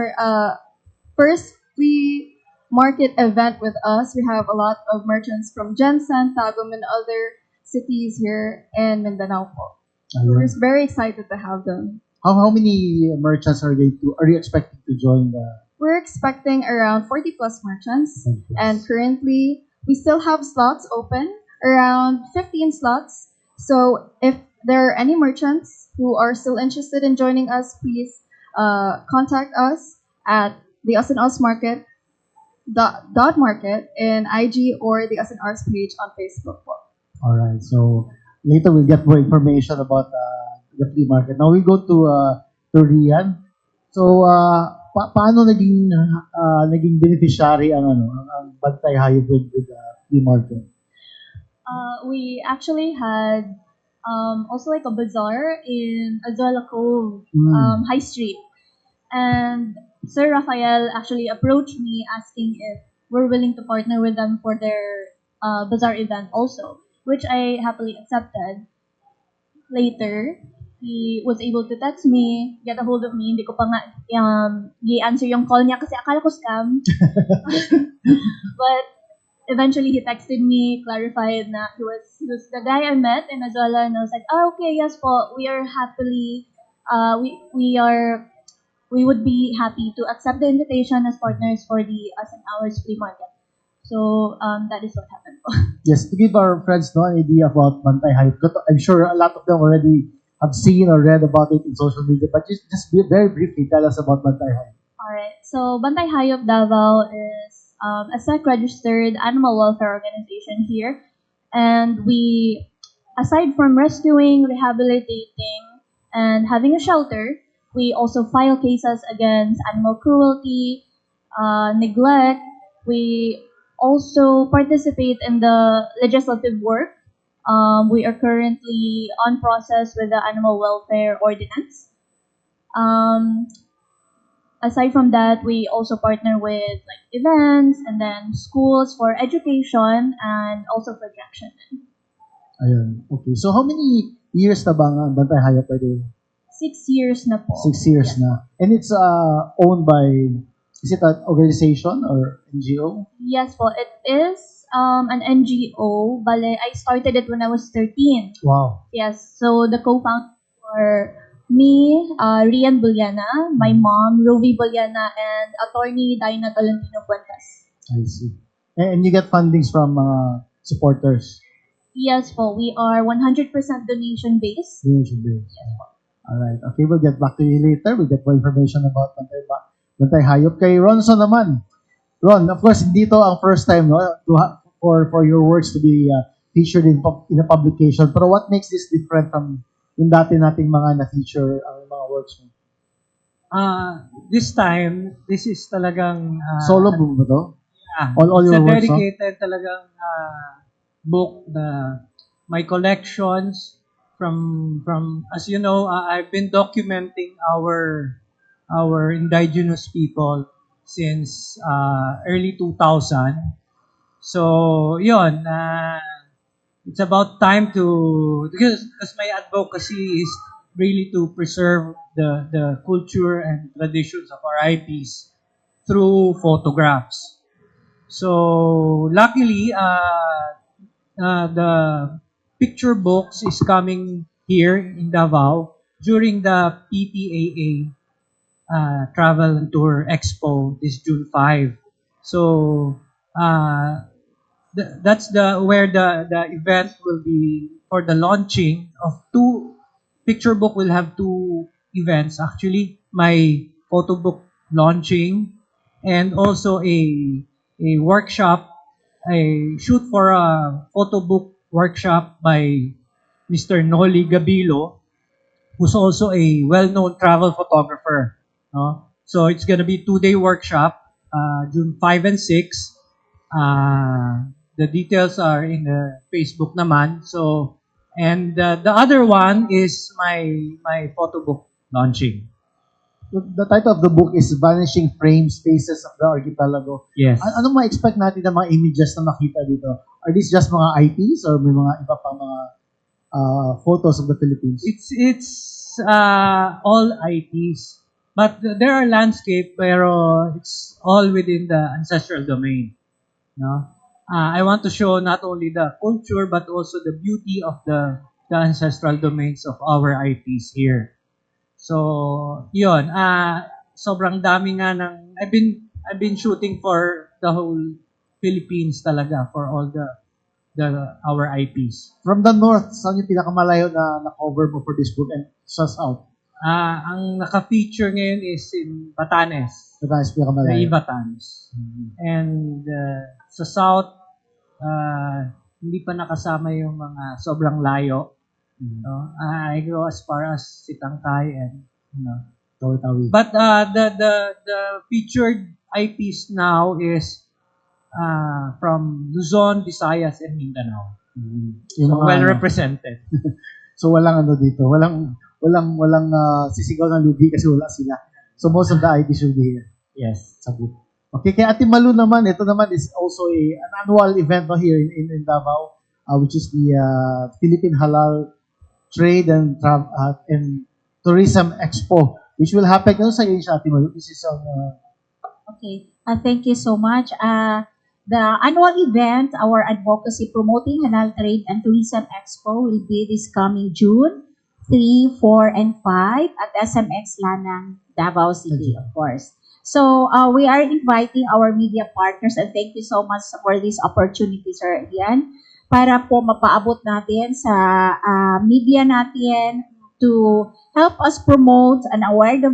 flea market event with us. We have a lot of merchants from Jensen, Tagum, and other cities here in Mindanao po. So we're Ayun. very excited to have them. How many merchants are you expecting to join the We're expecting around 40 plus merchants, and currently we still have slots open, around 15 slots. So if there are any merchants who are still interested in joining us, please contact us at the Us and Us Market dot market in IG or the Us and Us page on Facebook po. All right. So later we'll get more information about the flea market. Now we go to Rian. So paano naging beneficiary ang Bantay Hayop with flea market? We actually had also like a bazaar in Azuela Cove High Street. And Sir Rafael actually approached me asking if we're willing to partner with them for their bazaar event also, which I happily accepted. Later, he was able to text me, get a hold of me. Hindi ko pa nga i-answer yung call niya kasi akala ko scam. But eventually he texted me, clarified na he was the guy I met in Azuela, and I was like, oh, okay, yes po, we are happily, we would be happy to accept the invitation as partners for the Us and Ours flea market. So that is what happened po. Yes, to give our friends an idea about Bantay Hayop. I'm sure a lot of them already have seen or read about it in social media, but very briefly tell us about Bantay Hayop. Alright, so Bantay Hayop Davao is a SEC-registered animal welfare organization here. And we, aside from rescuing, rehabilitating, and having a shelter, we also file cases against animal cruelty, neglect. We also participate in the legislative work. We are currently on process with the animal welfare ordinance. Aside from that, we also partner with like events and then schools for education and also projection. Ayun. Okay. So how many years na ba ang Bantay Hayop by the way? 6 years na po. 6 years na. And it's owned by, is it an organization or NGO? Yes po, it is an NGO. Bale, I started it when I was 13. Wow. Yes, so the co-founder were me, Rian Bullina, my mom, Ruby Bullina, and attorney Diana Tolentino Puentes. I see. And you get fundings from supporters? Yes po, we are 100% donation based. Donation based. Alright. Okay, we'll get back to you later. We'll get more information about Bantay Hayop. Kay Ronson naman. Ron, of course, hindi to ang first time no, for your works to be featured in a publication. Pero what makes this different from yung dati nating mga na-feature ang mga works mo? This time, this is talagang Solo book ba to? All it's your a works, no? dedicated talagang book na my collections from as you know, I've been documenting our indigenous people since early 2000. So, yun, it's about time to, because my advocacy is really to preserve the culture and traditions of our IPs through photographs. So, luckily, the picture books is coming here in Davao during the PTAA Travel and Tour Expo this June 5. So, that's where the event will be for the launching of two picture book. Will have two events actually, my photo book launching and also a workshop, a shoot for a photo book workshop by Mr. Noli Gabilo, who's also a well-known travel photographer. No? So it's gonna be 2-day workshop, June 5 and 6. The details are in the Facebook naman. So, and the other one is my photo book launching. The title of the book is Vanishing Frames, Faces of the Archipelago. Yes. Anong ma-expect natin ng mga images na makita dito? Are these just mga IPs or may mga iba pang mga photos of the Philippines? It's all IPs, but there are landscape pero it's all within the ancestral domain. No, I want to show not only the culture but also the beauty of the ancestral domains of our IPs here. So, yun, sobrang dami nga ng I've been shooting for the whole Philippines talaga for all the our IPs. From the north, saan yung pinakamalayo na cover mo for this book and sa south? Ang naka-feature ngayon is in Batanes. Batanes Sa pinakamalayo. Batanes. And sa south, hindi pa nakasama yung mga sobrang layo. No? I go as far as Sitangkay and Tawi-tawi. but the featured IPs now is from Luzon, Visayas, and Mindanao. Yung So mga well represented. So walang ano dito, walang sisigaw ng lugi kasi wala sila. So most of the IPs will be here Yes. sa book. Okay, kay Ate Malu naman, ito naman is also an annual event no, here in Davao, which is the Philippine Halal Trade and Tourism Expo, which will happen ano sa Asia, Ate Malu? This is on Okay. Thank you so much. The annual event, our advocacy promoting halal trade and tourism expo will be this coming June 3, 4, and 5 at SMX Lanang, Davao City, of course. So we are inviting our media partners and thank you so much for this opportunity, Sir Ian, para po mapaabot natin sa media natin to help us promote and aware the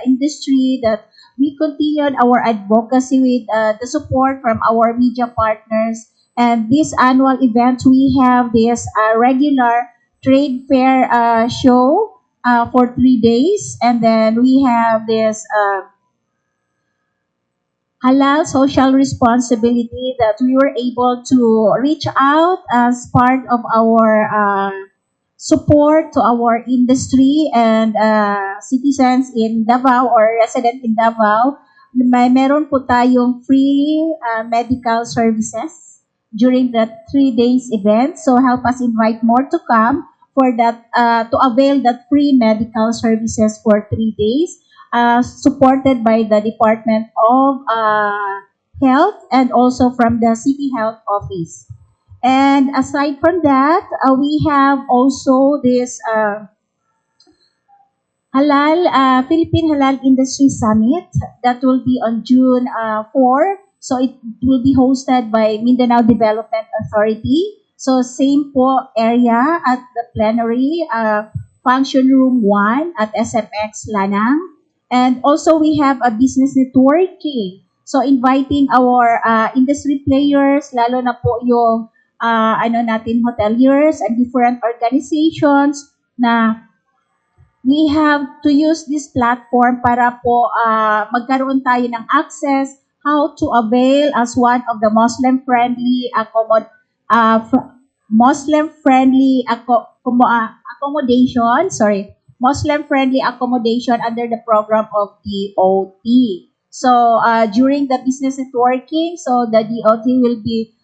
industry that we continued our advocacy with the support from our media partners. And this annual event, we have this regular trade fair show for 3 days. And then we have this halal social responsibility that we were able to reach out as part of our support to our industry and citizens in Davao or resident in Davao. Meron po tayong free medical services during the 3 days event. So help us invite more to come for that to avail that free medical services for 3 days, supported by the Department of Health and also from the City Health Office. And aside from that, we have also this Philippine Halal Industry Summit that will be on June 4. So it will be hosted by Mindanao Development Authority. So same po area at the plenary, function room 1 at SMX Lanang. And also we have a business networking. So inviting our industry players, lalo na po yung hoteliers and different organizations na we have to use this platform para po magkaroon tayo ng access how to avail as one of the Muslim-friendly accommodation under the program of DOT. So during the business networking, so the DOT will be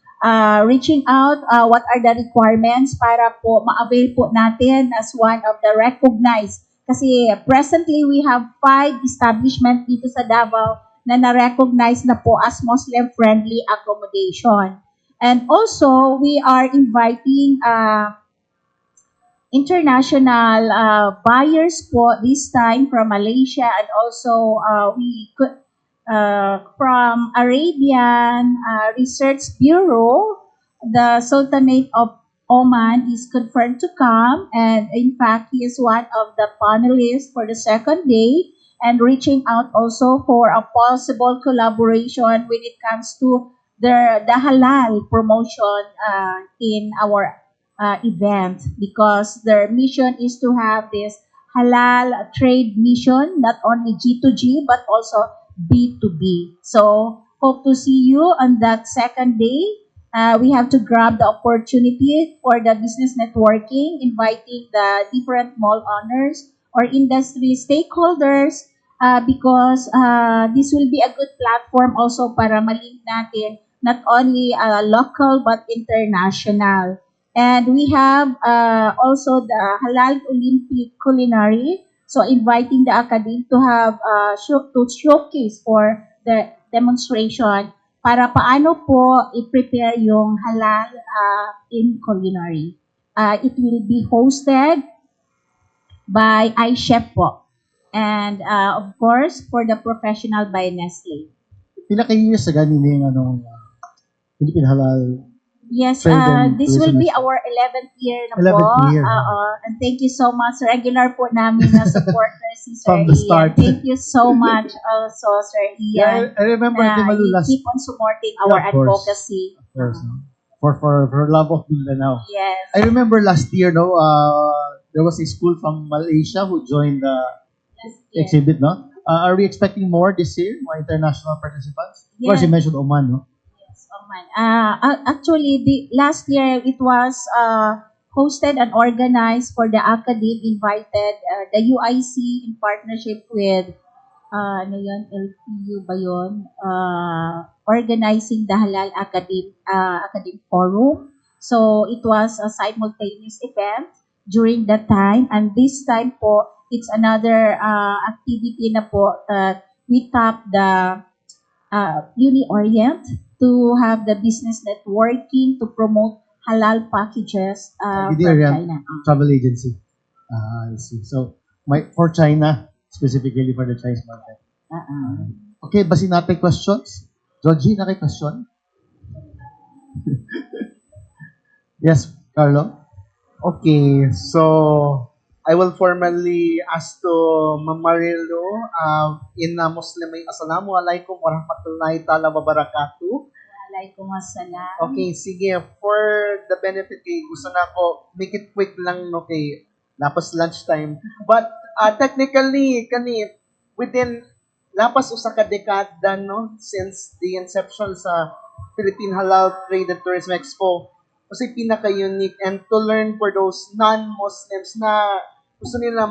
reaching out what are the requirements para po ma-avail po natin as one of the recognized. Kasi presently we have 5 establishment dito sa Davao na na-recognize na po as Muslim-friendly accommodation. And also, we are inviting international buyers po this time from Malaysia and also from Arabian Research Bureau. The Sultanate of Oman is confirmed to come, and in fact, he is one of the panelists for the second day and reaching out also for a possible collaboration when it comes to the halal promotion in our event, because their mission is to have this halal trade mission, not only G2G but also B2B. So hope to see you on that second day. We have to grab the opportunity for the business networking, inviting the different mall owners or industry stakeholders because this will be a good platform also para malink natin not only local but international. And we have also the Halal Olympic Culinary. So inviting the academy to have to showcase for the demonstration para paano po i-prepare yung halal in culinary. It will be hosted by iChef po. And of course, for the professional by Nestle. Pila kayo years sa ganini yung Philippine Halal. Yes, Trade and this will be tourism. our 11th year na 11th po. year. And thank you so much. Regular po namin na supporter si Sir From the Ian. start. Thank you so much also, Sir Ian. Yeah, I remember na Timalu you last. keep on supporting our Yeah, of course. advocacy. Of course, no? For love of Mindanao. Yes. I remember last year, no, there was a school from Malaysia who joined the Last year. exhibit, no? Are we expecting more this year, more international participants? Of course, you Yes. mentioned Oman, no? Yes, Oman. Actually, the last year it was hosted and organized for the academy, invited the UIC in partnership with ano yun, LPU ba yun? Organizing the Halal Academic Forum. So it was a simultaneous event during that time, and this time po it's another activity na po that we tap the Uni Orient to have the business networking to promote halal packages from Hindi Orient China. Travel Agency. I see. So, for China, specifically for the Chinese market. Okay, basin natin questions. Georgie, na question? Yes, Carlo? Okay, so I will formally ask to Ma'am Marilu in Muslim, Assalamualaikum warahmatullahi ta'ala wabarakatuh. Waalaikumsalam. Okay, sige. For the benefit kay gusto na ako, make it quick lang, no, kay lapas lunchtime. But technically, within lapas usa ka dekada, no, since the inception sa Philippine Halal Trade and Tourism Expo, kasi pinaka-unique, and to learn for those non-Muslims na gusto nila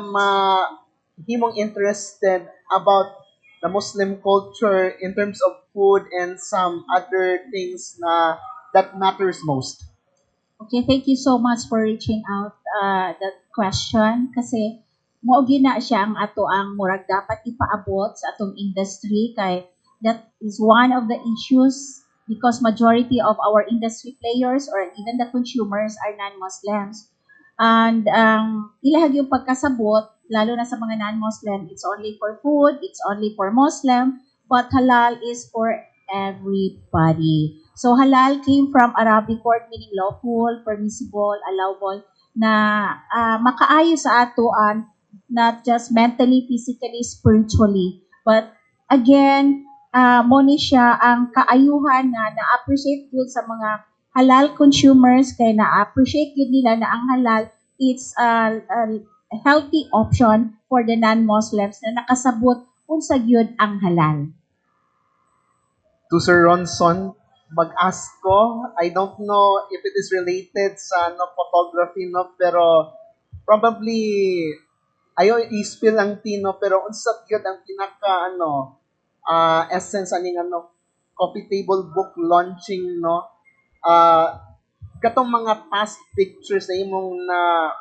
himong interested about the Muslim culture in terms of food and some other things na that matters most. Okay, thank you so much for reaching out that question kasi mo gina siya ang ato ang murag dapat ipaabot sa atong industry kay that is one of the issues because majority of our industry players or even the consumers are non-Muslims. And ilahag yung pagkasabot, lalo na sa mga non-Muslim, it's only for food, it's only for Muslim, but halal is for everybody. So halal came from Arabic word meaning lawful, permissible, allowable, na makaayo sa atoan, not just mentally, physically, spiritually. But again, mo ni siya ang kaayuhan na na-appreciate yun sa mga halal consumers kay na-appreciate yun nila na ang halal it's a healthy option for the non-Muslims na nakasabot unsa gyud ang halal. To Sir Ronson, mag-ask ko, I don't know if it is related sa photography, no, pero probably ayo i-spill ang tino, pero unsa gyud ang pinaka essence aning coffee table book launching, no, katong mga past pictures na imong na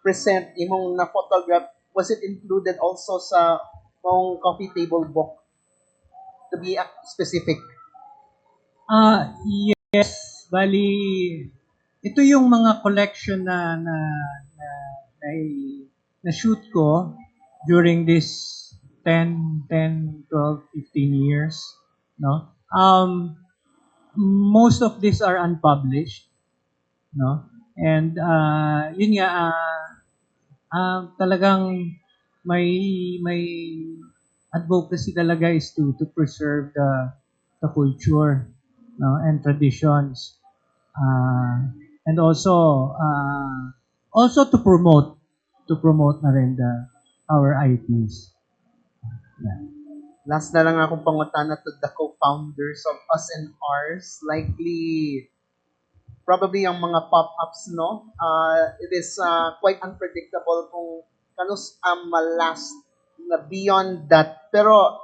present, imong na photograph, was it included also sa coffee table book, to be specific? Yes, bali ito yung mga collection na shoot ko during this 12, 15 years, no? Most of these are unpublished, no? And yun nga talagang may advocacy talaga is to preserve the culture, no, and traditions, and also to promote na rin our IPs. Yeah. Last na lang akong pangutana to the co-founders of Us and Ours. Likely, probably ang mga pop-ups, no? It is quite unpredictable kung kanus malast na beyond that. Pero,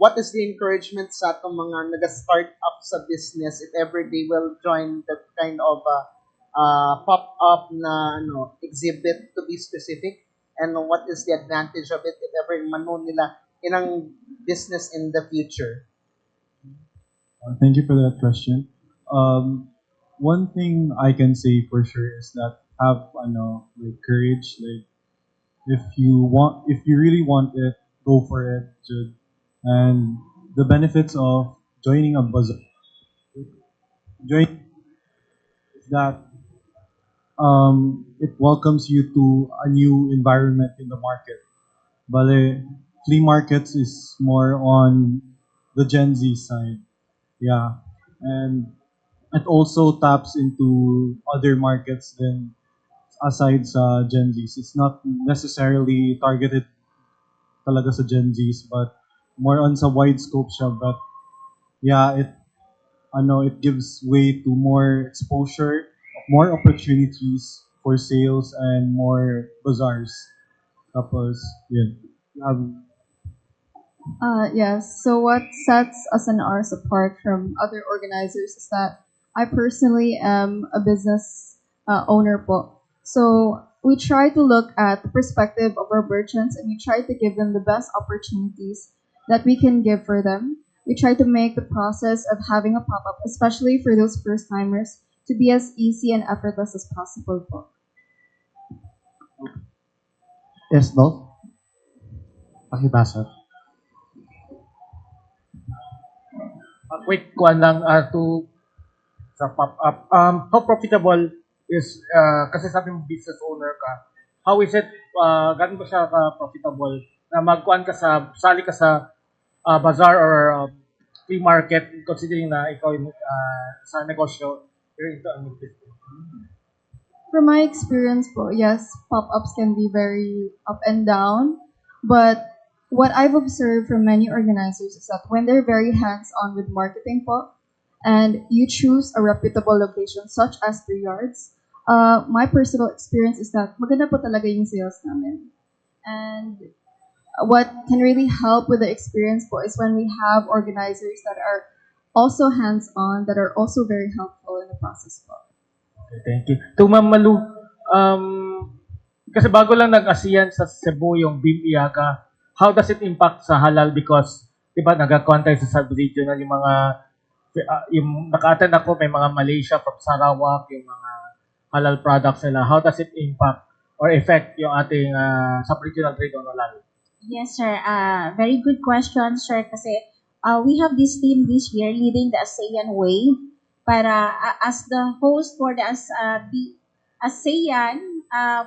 what is the encouragement sa atong mga nag-start up sa business if ever they will join that kind of pop-up na exhibit, to be specific? And what is the advantage of it if ever manon nila inang business in the future? Thank you for that question. One thing I can say for sure is that have like courage. Like if you really want it, go for it. And the benefits of joining a bazaar is that it welcomes you to a new environment in the market. Bale, flea markets is more on the Gen Z side. Yeah. And it also taps into other markets than aside sa Gen Zs. It's not necessarily targeted talaga sa Gen Zs, but more on sa wide scope siya. But yeah, it gives way to more exposure, more opportunities for sales and more bazaars. Tapos, yun. Yes. So what sets us and ours apart from other organizers is that I personally am a business owner po. So we try to look at the perspective of our merchants and we try to give them the best opportunities that we can give for them. We try to make the process of having a pop-up, especially for those first-timers, to be as easy and effortless as possible po. Yes, no? Pakibasa. A quick one lang to sa pop-up. How profitable is, kasi sabi mo business owner ka, how is it, gaano ba siya ka-profitable na magkuhan ka sali ka sa bazaar or flea market considering na ikaw yung sa negosyo, you're into a new business? From my experience po, yes, pop-ups can be very up and down. But what I've observed from many organizers is that when they're very hands-on with marketing po, and you choose a reputable location such as the yards, my personal experience is that maganda po talaga yung sales namin. And what can really help with the experience po is when we have organizers that are also hands-on, that are also very helpful in the process po. Okay, thank you. To Ma'am Malu, kasi bago lang nag-ASEAN sa Cebu yung BIM Iaga, how does it impact sa halal? Because, di ba, nag-account tayo sa sub-regional, yung mga, yung naka-attend ako, may mga Malaysia from Sarawak, yung mga halal products nila. How does it impact or affect yung ating sub-regional trade on halal? Yes, sir. Very good question, sir. Kasi we have this team this year leading the ASEAN Way para as the host for the ASEAN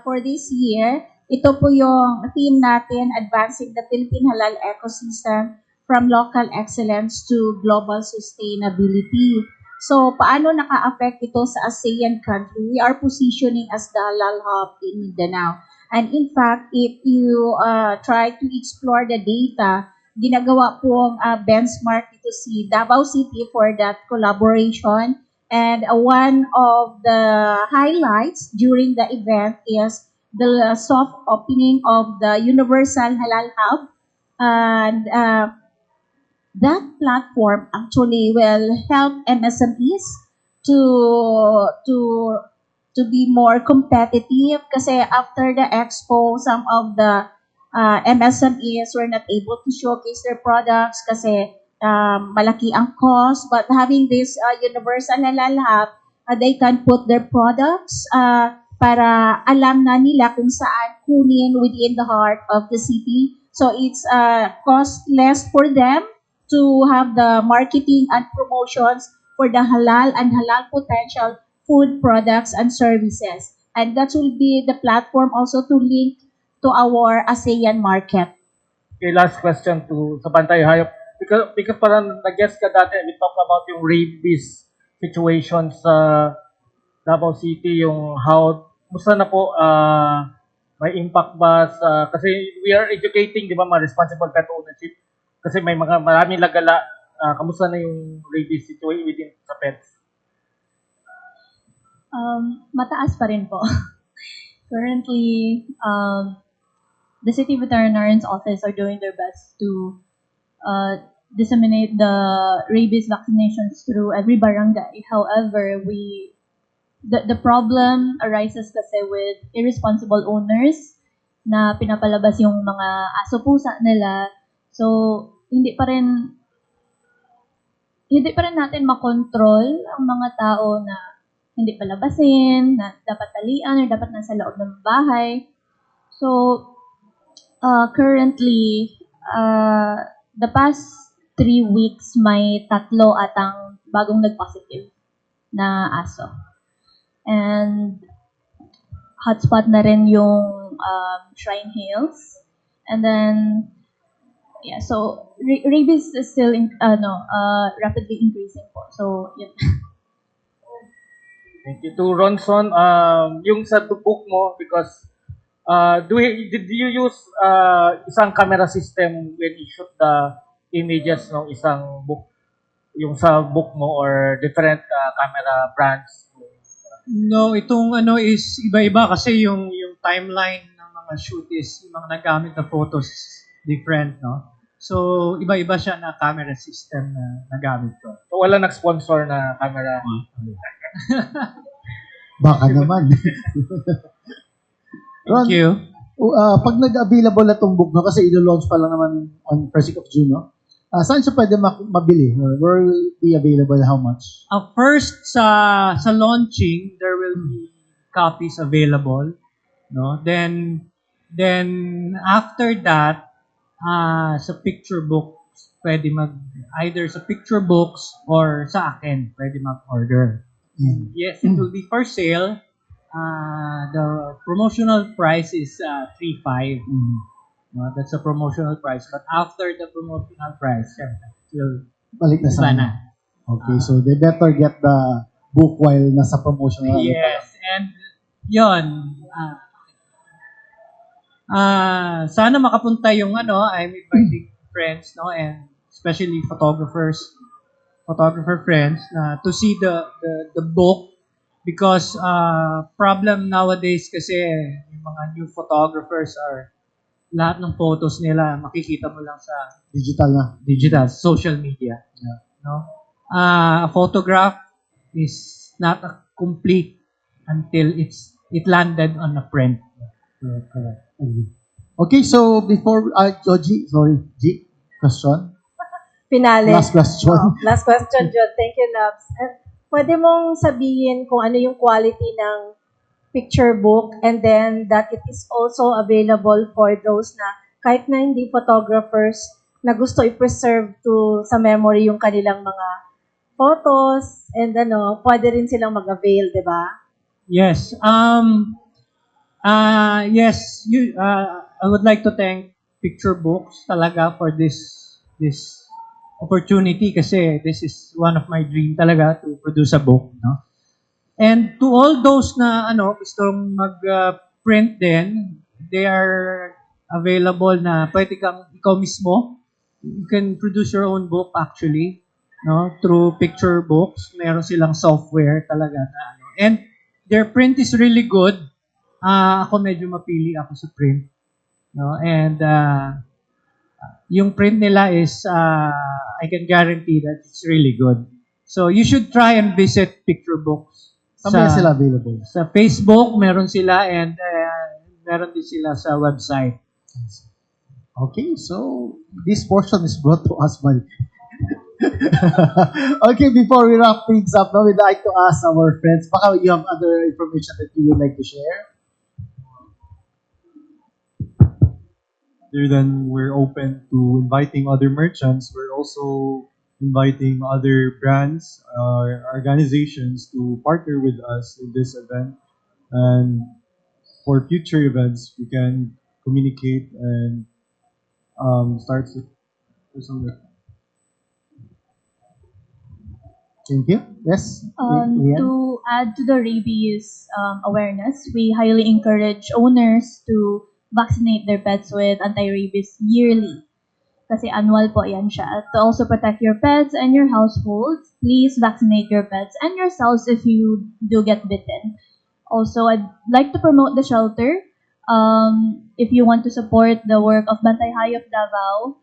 for this year. Ito po yung team natin advancing the Philippine halal ecosystem from local excellence to global sustainability. So, paano naka-affect ito sa ASEAN country? We are positioning as the halal hub in Mindanao. And in fact, if you try to explore the data, ginagawa pong benchmark ito si Davao City for that collaboration. And one of the highlights during the event is the soft opening of the Universal Halal Hub. And that platform actually will help MSMEs to to to be more competitive kasi after the expo some of the MSMEs were not able to showcase their products kasi malaki ang cost, but having this universal halal hub, they can put their products para alam na nila kung saan kunin within the heart of the city, so it's cost less for them to have the marketing and promotions for the halal and halal potential food products and services. And that will be the platform also to link to our ASEAN market. Okay, last question to sa Bantay Hayop. Because parang nag-guest ka dati, we talk about yung rabies situation sa Davao City, yung how, musta na po, may impact ba sa, kasi we are educating, di ba, mga responsible pet ownership. Kasi may mga maraming lagala, kamusta na yung rabies situation within sa pets? Mataas pa rin po. Currently, the city veterinarian's office are doing their best to disseminate the rabies vaccinations through every barangay. However, the problem arises kasi with irresponsible owners na pinapalabas yung mga aso pusa nila. So, hindi pa rin natin makontrol ang mga tao na hindi palabasin, na dapat talian or dapat nasa loob ng bahay. So, currently, the past 3 weeks, may 3 atang bagong nag-positive na aso. And hotspot na rin yung Shrine Hills. And then, yeah, so rabies is still rapidly increasing po. So, yun. Thank you. To RHONSON, yung sa book mo, because did you use isang camera system when you shoot the images ng isang book, yung sa book mo, or different camera brands? No, itong is iba-iba kasi yung timeline ng mga shoot is yung mga nagamit na photos different, no? So, iba-iba siya na camera system na nagamit ko. So, wala nag-sponsor na camera? Baka naman. Thank you. Pag nag-available na itong book, no, kasi ilo-launch pa lang naman on 1st week of June, no? Saan siya pwede mabili? Or where will it be available? How much? First, sa launching, there will be copies available. No? Then after that, sa picture books, pwede either sa picture books or sa akin, pwede mag-order. Yes, it will be for sale. The promotional price is 3.5. That's a promotional price. But after the promotional price, it will balik na sana. Okay, so they better get the book while nasa promotional. Yes, and yon. Sana makapunta yung I'm inviting friends, no, and especially photographers photographer friends to see the book because problem nowadays kasi yung mga new photographers are lahat ng photos nila makikita mo lang sa Digital na. digital, social media. Yeah. No? A photograph is not a complete until it landed on a print. Correct. Agree. Okay, so before, G, question? Finale. Last question. Last question, John. Thank you, Labs. Pwede mong sabihin kung ano yung quality ng picture book and then that it is also available for those na kahit na hindi photographers na gusto i-preserve sa memory yung kanilang mga photos and pwede rin silang mag-avail, di ba? Yes. Yes. I would like to thank Picture Books talaga for this opportunity kasi this is one of my dream talaga to produce a book, no? And to all those na gustong mag-print din, they are available na pwede kang ikaw mismo. You can produce your own book actually, no? Through Picture Books. Meron silang software talaga na and their print is really good. Ako medyo mapili ako sa print, no? And yung print nila is I can guarantee that it's really good. So you should try and visit Picture Books. Saan sila available? Sa Facebook, meron sila and meron din sila sa website. Okay, so this portion is brought to us by... Okay, before we wrap things up, we'd like to ask our friends, baka you have other information that you would like to share? Other than we're open to inviting other merchants, we're also inviting other brands or organizations to partner with us in this event. And for future events, we can communicate and start something. Thank you. Yes. Rian? To add to the rabies awareness, we highly encourage owners to vaccinate their pets with anti-rabies yearly. Kasi annual po yan siya. To also protect your pets and your households, please vaccinate your pets and yourselves if you do get bitten. Also, I'd like to promote the shelter. If you want to support the work of Bantay Hayop Davao,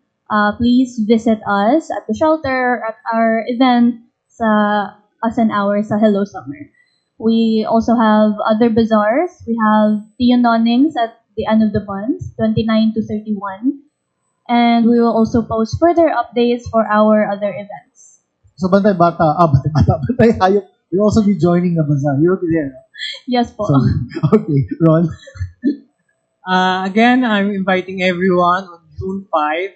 please visit us at the shelter at our event sa Asan Hour sa Hello Summer. We also have other bazaars. We have Tio Nonings at the end of the month, 29 to 31. And we will also post further updates for our other events. So Bantay Hayop will also be joining the bazaar. You'll be there. Yes po. So, okay, Ron. Again, I'm inviting everyone on June 5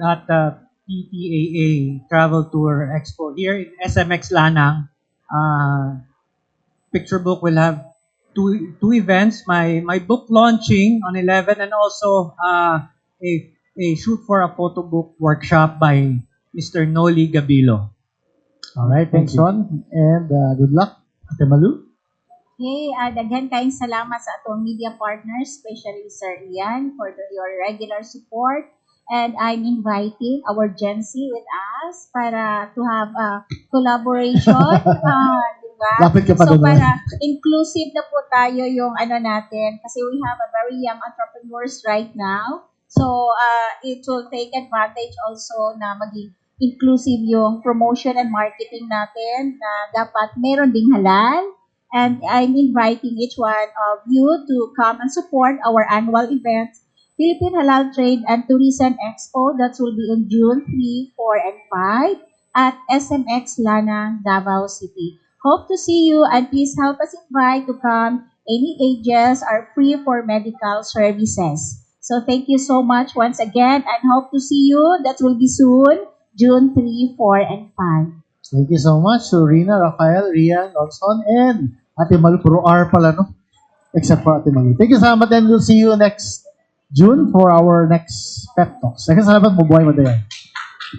at the PTAA Travel Tour Expo here in SMX Lanang. Picture Book will have two events. My book launching on 11 and also a shoot for a photo book workshop by Mr. Noli Gabilo. All right, thanks, Ron. And good luck, Ate Malu. Okay, daghan kayong salamat sa atong media partners, especially Sir Ian, for your regular support. And I'm inviting our Gen Z with us para to have a collaboration. Diba? Lapit ka pa So doon. para inclusive na po tayo yung natin kasi we have a very young entrepreneurs right now. So it will take advantage also na maging inclusive yung promotion and marketing natin na dapat meron ding halal. And I'm inviting each one of you to come and support our annual event, Philippine Halal Trade and Tourism Expo. That will be on June 3, 4, and 5 at SMX Lanang, Davao City. Hope to see you and please help us invite to come. Any ages are free for medical services. So thank you so much once again and hope to see you. That will be soon, June 3, 4, and 5. Thank you so much to Rina, Rafael, Rian, Lonson, and Ate Malu. Puro R pala, no? Except for Ate Malu. Thank you so much and we'll see you next June for our next Pep Talks. Thank you so much. Mabuhay mo din.